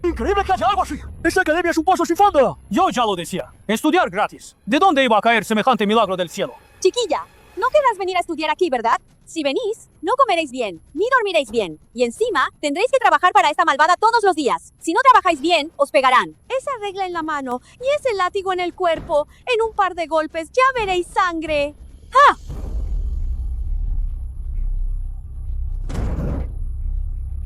Increíble que haya algo así. Esta academia es un pozo sin fondo. Yo ya lo decía. Estudiar gratis. ¿De dónde iba a caer semejante milagro del cielo? Chiquilla, No querrás venir a estudiar aquí, ¿verdad? Si venís, no comeréis bien, ni dormiréis bien. Y encima, tendréis que trabajar para esta malvada todos los días. Si no trabajáis bien, os pegarán. Esa regla en la mano y ese látigo en el cuerpo. En un par de golpes ya veréis sangre. ¡Ah!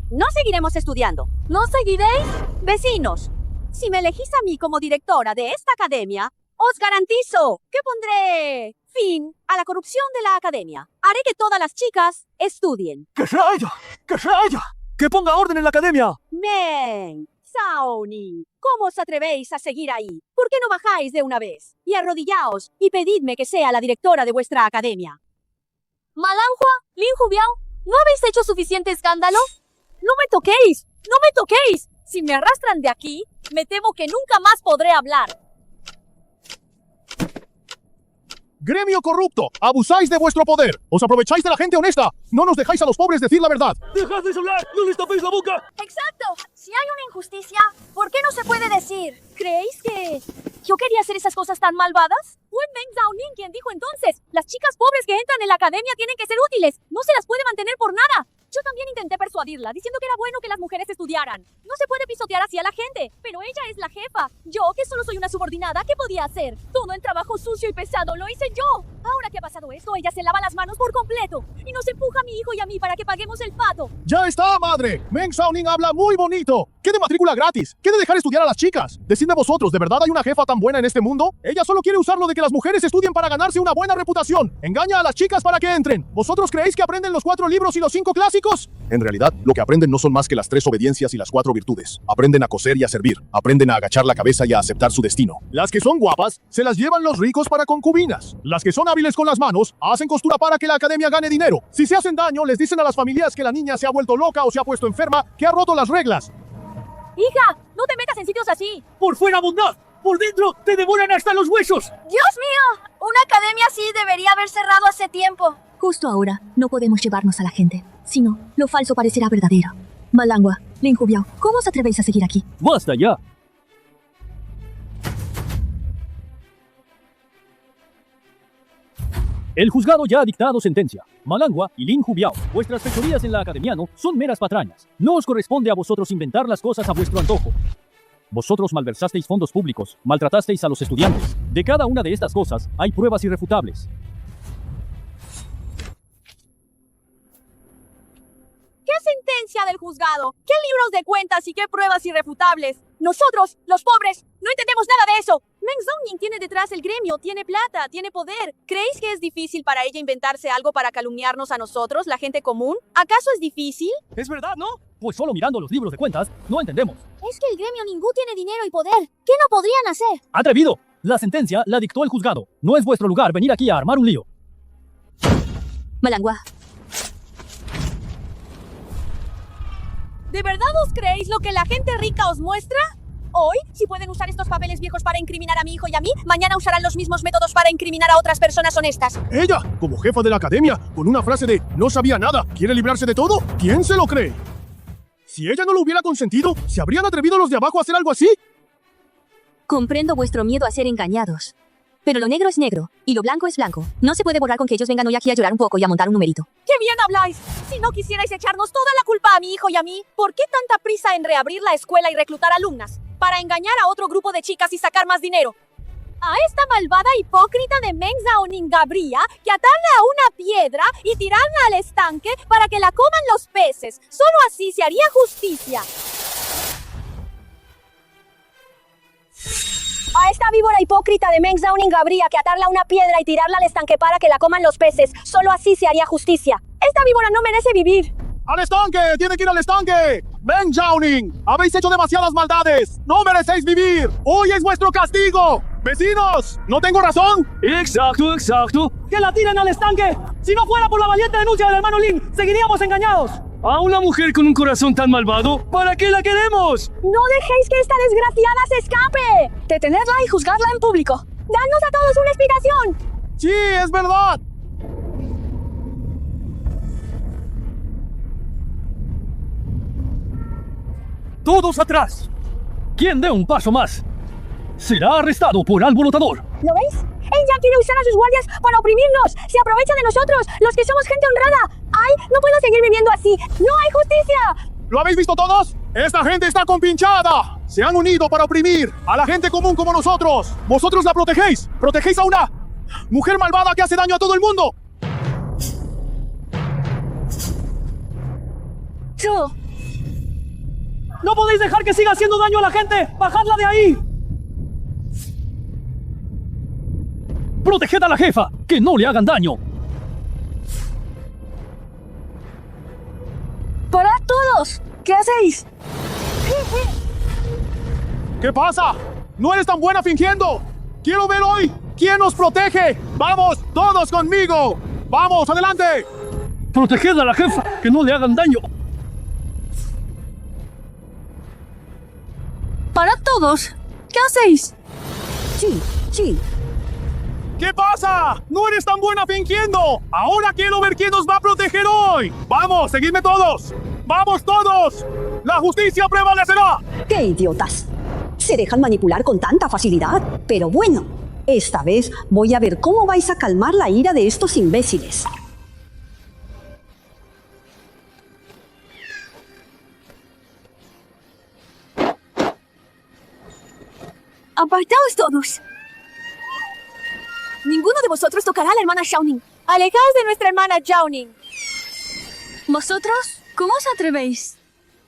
No seguiremos estudiando. ¿No seguiréis? Vecinos, si me elegís a mí como directora de esta academia, os garantizo que pondré fin a la corrupción de la academia. Haré que todas las chicas estudien. ¡Que sea ella! ¡Que sea ella! ¡Que ponga orden en la academia! Meng Xiaoning, ¿cómo os atrevéis a seguir ahí? ¿Por qué no bajáis de una vez? Y arrodillaos y pedidme que sea la directora de vuestra academia. Malanhua, Lin Hubiao, ¿no habéis hecho suficiente escándalo? ¡No me toquéis! ¡No me toquéis! Si me arrastran de aquí, me temo que nunca más podré hablar. ¡Gremio corrupto! ¡Abusáis de vuestro poder! ¡Os aprovecháis de la gente honesta! ¡No nos dejáis a los pobres decir la verdad! ¡Dejadles hablar! ¡No les tapéis la boca! Exacto. Si hay una injusticia, ¿por qué no se puede decir? ¿Creéis que yo quería hacer esas cosas tan malvadas? Fue Meng Xiaoning quien dijo entonces, las chicas pobres que entran en la academia tienen que ser útiles, no se las puede mantener por nada. Yo también intenté persuadirla, diciendo que era bueno que las mujeres estudiaran. No se puede pisotear así a la gente, pero ella es la jefa. Yo, que solo soy una subordinada, ¿qué podía hacer? Todo el trabajo sucio y pesado lo hice yo. Ahora que ha pasado esto, ella se lava las manos por completo y nos empuja a mi hijo y a mí para que paguemos el pato. ¡Ya está, madre! Meng Xiaoning habla muy bonito. ¿Qué de matrícula gratis? ¿Qué de dejar estudiar a las chicas? Decidme vosotros, ¿de verdad hay una jefa tan buena en este mundo? Ella solo quiere usarlo de que las mujeres estudien para ganarse una buena reputación. Engaña a las chicas para que entren. ¿Vosotros creéis que aprenden los 4 libros y los 5 clásicos? En realidad, lo que aprenden no son más que las 3 obediencias y las 4 virtudes. Aprenden a coser y a servir. Aprenden a agachar la cabeza y a aceptar su destino. Las que son guapas, se las llevan los ricos para concubinas. Las que son hábiles con las manos, hacen costura para que la academia gane dinero. Si se hacen daño, les dicen a las familias que la niña se ha vuelto loca o se ha puesto enferma, que ha roto las reglas. Hija, no te metas en sitios así. ¡Por fuera bondad! ¡Por dentro te devoran hasta los huesos! ¡Dios mío! Una academia así debería haber cerrado hace tiempo. Justo ahora, no podemos llevarnos a la gente. Si no, lo falso parecerá verdadero. Malanhua, Lin Hubiao, ¿cómo os atrevéis a seguir aquí? ¡Basta ya! El juzgado ya ha dictado sentencia. Malanhua y Lin Hubiao, vuestras fechorías en la academiano son meras patrañas. No os corresponde a vosotros inventar las cosas a vuestro antojo. Vosotros malversasteis fondos públicos, maltratasteis a los estudiantes. De cada una de estas cosas hay pruebas irrefutables. ¿Qué sentencia del juzgado? ¿Qué libros de cuentas y qué pruebas irrefutables? Nosotros, los pobres, no entendemos nada de eso. Meng Xiaoning tiene detrás el gremio, tiene plata, tiene poder. ¿Creéis que es difícil para ella inventarse algo para calumniarnos a nosotros, la gente común? ¿Acaso es difícil? Es verdad, ¿no? Pues solo mirando los libros de cuentas, no entendemos. Es que el gremio ningún tiene dinero y poder. ¿Qué no podrían hacer? ¡Atrevido! La sentencia la dictó el juzgado. No es vuestro lugar venir aquí a armar un lío. Malanhua. ¿De verdad os creéis lo que la gente rica os muestra? Hoy, si pueden usar estos papeles viejos para incriminar a mi hijo y a mí, mañana usarán los mismos métodos para incriminar a otras personas honestas. Ella, como jefa de la academia, con una frase de no sabía nada, ¿quiere librarse de todo? ¿Quién se lo cree? Si ella no lo hubiera consentido, ¿se habrían atrevido los de abajo a hacer algo así? Comprendo vuestro miedo a ser engañados. Pero lo negro es negro, y lo blanco es blanco. No se puede borrar con que ellos vengan hoy aquí a llorar un poco y a montar un numerito. ¡Qué bien habláis! Si no quisierais echarnos toda la culpa a mi hijo y a mí, ¿por qué tanta prisa en reabrir la escuela y reclutar alumnas? Para engañar a otro grupo de chicas y sacar más dinero. A esta malvada hipócrita de Meng Xiaoning habría que atarla a una piedra y tirarla al estanque para que la coman los peces. Solo así se haría justicia. A esta víbora hipócrita de Meng Xiaoning habría que atarla a una piedra y tirarla al estanque para que la coman los peces. Solo así se haría justicia. Esta víbora no merece vivir. ¡Al estanque! ¡Tiene que ir al estanque! ¡Meng Xiaoning! ¡Habéis hecho demasiadas maldades! ¡No merecéis vivir! ¡Hoy es vuestro castigo! ¡Vecinos! ¿No tengo razón? Exacto, exacto. ¡Que la tiren al estanque! Si no fuera por la valiente denuncia del hermano Lin, seguiríamos engañados. A una mujer con un corazón tan malvado, ¿para qué la queremos? ¡No dejéis que esta desgraciada se escape! Detenerla y juzgarla en público. ¡Danos a todos una explicación! ¡Sí, es verdad! ¡Todos atrás! Quien dé un paso más será arrestado por alborotador. ¿Lo veis? Ella quiere usar a sus guardias para oprimirnos. Se aprovecha de nosotros, los que somos gente honrada. ¡Ay, no puedo seguir viviendo así! ¡No hay justicia! ¿Lo habéis visto todos? Esta gente está compinchada. Se han unido para oprimir a la gente común como nosotros. Vosotros la protegéis. Protegéis a una mujer malvada que hace daño a todo el mundo. ¡Tú! ¡No podéis dejar que siga haciendo daño a la gente! ¡Bajadla de ahí! ¡Proteged a la jefa! ¡Que no le hagan daño! ¡Parad todos! ¿Qué hacéis? ¿Qué pasa? ¿No eres tan buena fingiendo? Quiero ver hoy quién nos protege. ¡Vamos, todos conmigo! ¡Vamos, adelante! ¡Proteged a la jefa! ¡Que no le hagan daño! ¡Parad todos! ¿Qué hacéis? Sí. ¿Qué pasa? ¿No eres tan buena fingiendo? Ahora quiero ver quién nos va a proteger hoy. ¡Vamos, seguidme todos! ¡Vamos todos! ¡La justicia prevalecerá! ¡Qué idiotas! Se dejan manipular con tanta facilidad. Pero bueno, esta vez voy a ver cómo vais a calmar la ira de estos imbéciles. ¡Apartaos todos! Ninguno de vosotros tocará a la hermana Xiaoning. ¡Alejaos de nuestra hermana Xiaoning! ¿Vosotros? ¿Cómo os atrevéis?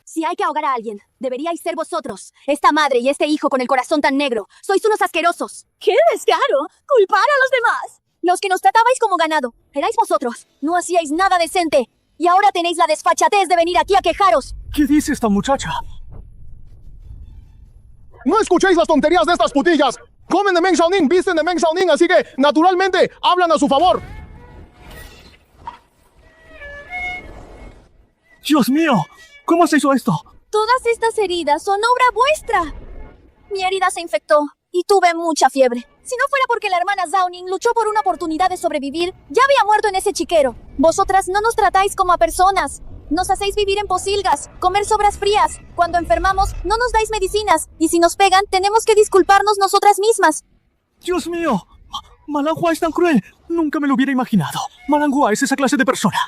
Si hay que ahogar a alguien, deberíais ser vosotros. Esta madre y este hijo con el corazón tan negro. Sois unos asquerosos. ¡Qué descaro! ¡Culpar a los demás! Los que nos tratabais como ganado. Erais vosotros. No hacíais nada decente. Y ahora tenéis la desfachatez de venir aquí a quejaros. ¿Qué dice esta muchacha? No escuchéis las tonterías de estas putillas. Comen de Meng Xiaoning, visten de Meng Xiaoning, así que, naturalmente, hablan a su favor. ¡Dios mío! ¿Cómo has hecho esto? Todas estas heridas son obra vuestra. Mi herida se infectó y tuve mucha fiebre. Si no fuera porque la hermana Xiaoning luchó por una oportunidad de sobrevivir, ya había muerto en ese chiquero. Vosotras no nos tratáis como a personas. Nos hacéis vivir en posilgas, comer sobras frías. Cuando enfermamos, no nos dais medicinas. Y si nos pegan, tenemos que disculparnos nosotras mismas. ¡Dios mío! Malanghua es tan cruel. Nunca me lo hubiera imaginado. Malanghua es esa clase de persona.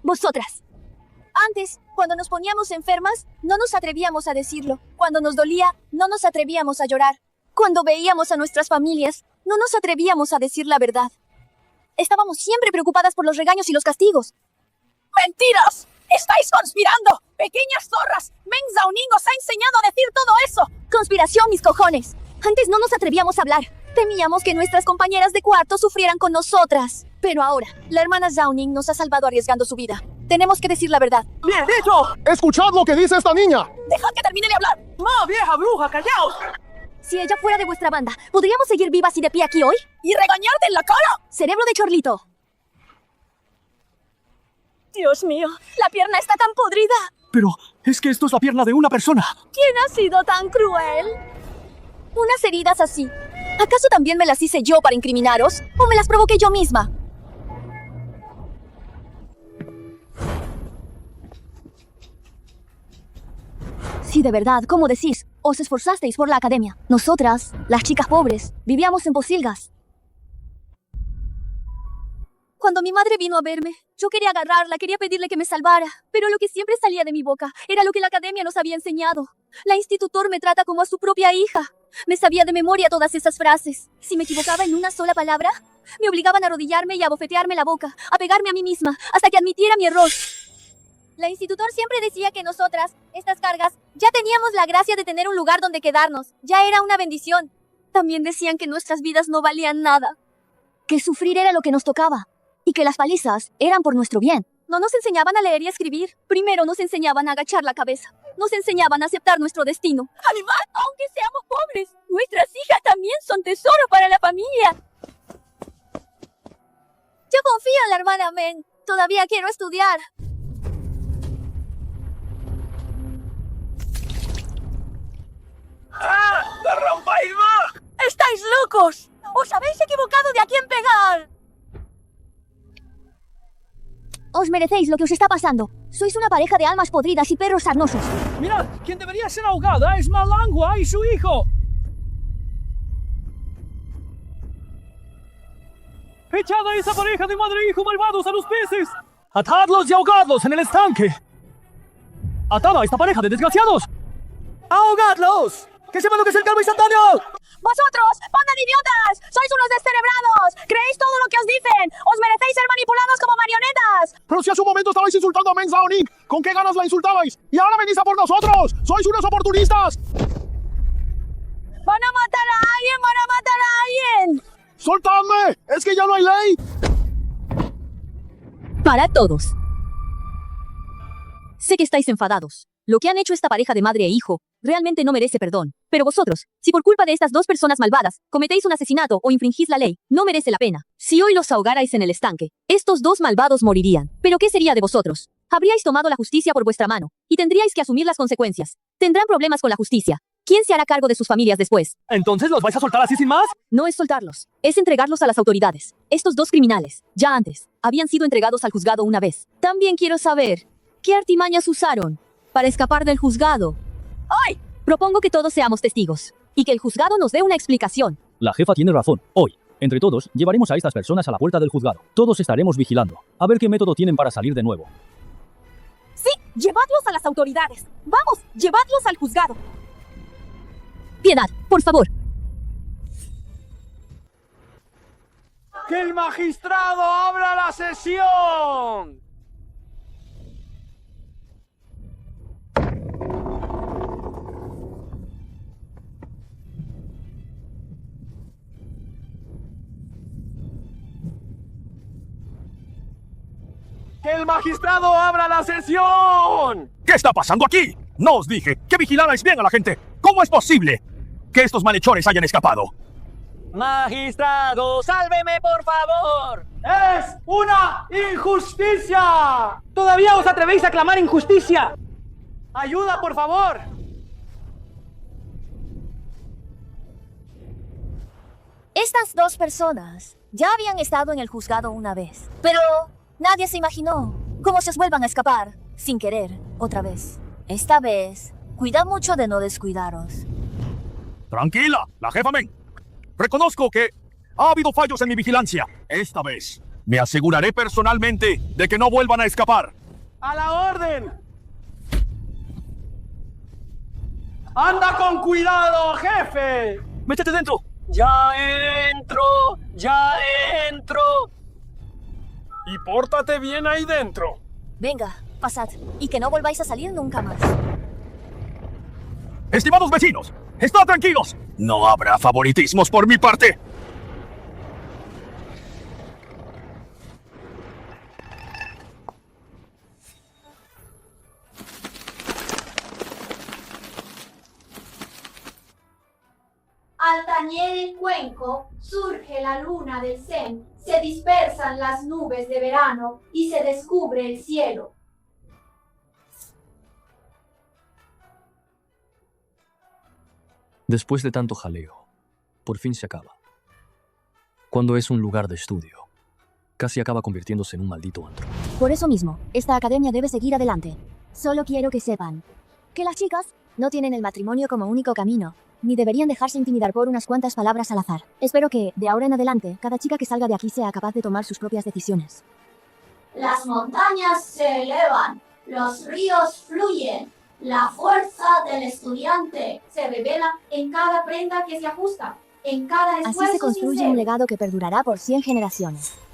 Vosotras. Antes, cuando nos poníamos enfermas, no nos atrevíamos a decirlo. Cuando nos dolía, no nos atrevíamos a llorar. Cuando veíamos a nuestras familias, no nos atrevíamos a decir la verdad. Estábamos siempre preocupadas por los regaños y los castigos. ¡Mentiras! ¡Estáis conspirando! ¡Pequeñas zorras! Meng Xiaoning os ha enseñado a decir todo eso. ¡Conspiración, mis cojones! Antes no nos atrevíamos a hablar. Temíamos que nuestras compañeras de cuarto sufrieran con nosotras. Pero ahora, la hermana Xiaoning nos ha salvado arriesgando su vida. Tenemos que decir la verdad. ¡Bien dicho! Escuchad lo que dice esta niña. ¡Dejad que termine de hablar! ¡Ma, vieja bruja, callaos! Si ella fuera de vuestra banda, ¿podríamos seguir vivas y de pie aquí hoy? ¿Y regañarte en la cara? Cerebro de chorlito. Dios mío, la pierna está tan podrida. Pero es que esto es la pierna de una persona. ¿Quién ha sido tan cruel? Unas heridas así. ¿Acaso también me las hice yo para incriminaros? ¿O me las provoqué yo misma? Sí, de verdad, ¿cómo decís? Os esforzasteis por la academia. Nosotras, las chicas pobres, vivíamos en posilgas. Cuando mi madre vino a verme, yo quería agarrarla, quería pedirle que me salvara. Pero lo que siempre salía de mi boca era lo que la academia nos había enseñado. La institutor me trata como a su propia hija. Me sabía de memoria todas esas frases. Si me equivocaba en una sola palabra, me obligaban a arrodillarme y a bofetearme la boca, a pegarme a mí misma, hasta que admitiera mi error. La institutor siempre decía que nosotras, estas cargas, ya teníamos la gracia de tener un lugar donde quedarnos. Ya era una bendición. También decían que nuestras vidas no valían nada. Que sufrir era lo que nos tocaba. Y que las palizas eran por nuestro bien. No nos enseñaban a leer y escribir. Primero nos enseñaban a agachar la cabeza. Nos enseñaban a aceptar nuestro destino. Además, aunque seamos pobres, nuestras hijas también son tesoro para la familia. Yo confío en la hermana Meng. Todavía quiero estudiar. ¡Ah! ¡No rompáis más! ¡Estáis locos! ¡Os habéis equivocado de a quién pegar! Os merecéis lo que os está pasando. Sois una pareja de almas podridas y perros sarnosos. Mirad, quien debería ser ahogada es Malanghua y su hijo. ¡Echad a esa pareja de madre e hijo malvados a los peces! ¡Atadlos y ahogadlos en el estanque! ¡Atad a esta pareja de desgraciados! ¡Ahogadlos! ¡Que sepan lo que es el calvo instantáneo! ¡Vosotros, panda de idiotas! ¡Sois unos descerebrados! ¡Creéis todo lo que os dicen! ¡Os merecéis ser manipulados como marionetas! Pero si hace un momento estabais insultando a Meng Xiaoning, ¿con qué ganas la insultabais? ¡Y ahora venís a por nosotros! ¡Sois unos oportunistas! ¡Van a matar a alguien! ¡Van a matar a alguien! ¡Soltadme! ¡Es que ya no hay ley! Para todos. Sé que estáis enfadados. Lo que han hecho esta pareja de madre e hijo realmente no merece perdón. Pero vosotros, si por culpa de estas dos personas malvadas cometéis un asesinato o infringís la ley, no merece la pena. Si hoy los ahogarais en el estanque, estos dos malvados morirían. ¿Pero qué sería de vosotros? Habríais tomado la justicia por vuestra mano y tendríais que asumir las consecuencias. Tendrán problemas con la justicia. ¿Quién se hará cargo de sus familias después? ¿Entonces los vais a soltar así sin más? No es soltarlos, es entregarlos a las autoridades. Estos dos criminales, ya antes, habían sido entregados al juzgado una vez. También quiero saber, ¿qué artimañas usaron para escapar del juzgado? ¡Hoy! Propongo que todos seamos testigos y que el juzgado nos dé una explicación. La jefa tiene razón. Hoy, entre todos, llevaremos a estas personas a la puerta del juzgado. Todos estaremos vigilando, a ver qué método tienen para salir de nuevo. ¡Sí! ¡Llevadlos a las autoridades! ¡Vamos! ¡Llevadlos al juzgado! Piedad, por favor. ¡Que el magistrado abra la sesión! ¡Que el magistrado abra la sesión! ¿Qué está pasando aquí? No os dije que vigilarais bien a la gente. ¿Cómo es posible que estos malhechores hayan escapado? ¡Magistrado, sálveme, por favor! ¡Es una injusticia! ¿Todavía os atrevéis a clamar injusticia? ¡Ayuda, por favor! Estas dos personas ya habían estado en el juzgado una vez, pero nadie se imaginó cómo se os vuelvan a escapar sin querer otra vez. Esta vez, cuidad mucho de no descuidaros. Tranquila, la jefa Meng. Reconozco que ha habido fallos en mi vigilancia. Esta vez me aseguraré personalmente de que no vuelvan a escapar. ¡A la orden! ¡Anda con cuidado, jefe! ¡Métete dentro! ¡Ya entro! ¡Ya entro! Y pórtate bien ahí dentro. Venga, pasad, y que no volváis a salir nunca más. Estimados vecinos, estad tranquilos. No habrá favoritismos por mi parte. Al tañer el cuenco, surge la luna del Zen, se dispersan las nubes de verano y se descubre el cielo. Después de tanto jaleo, por fin se acaba. Cuando es un lugar de estudio, casi acaba convirtiéndose en un maldito antro. Por eso mismo, esta academia debe seguir adelante. Solo quiero que sepan que las chicas no tienen el matrimonio como único camino, ni deberían dejarse intimidar por unas cuantas palabras al azar. Espero que, de ahora en adelante, cada chica que salga de aquí sea capaz de tomar sus propias decisiones. Las montañas se elevan, los ríos fluyen, la fuerza del estudiante se revela en cada prenda que se ajusta, en cada esfuerzo Así se construye sincero. un legado que perdurará por 100 generaciones.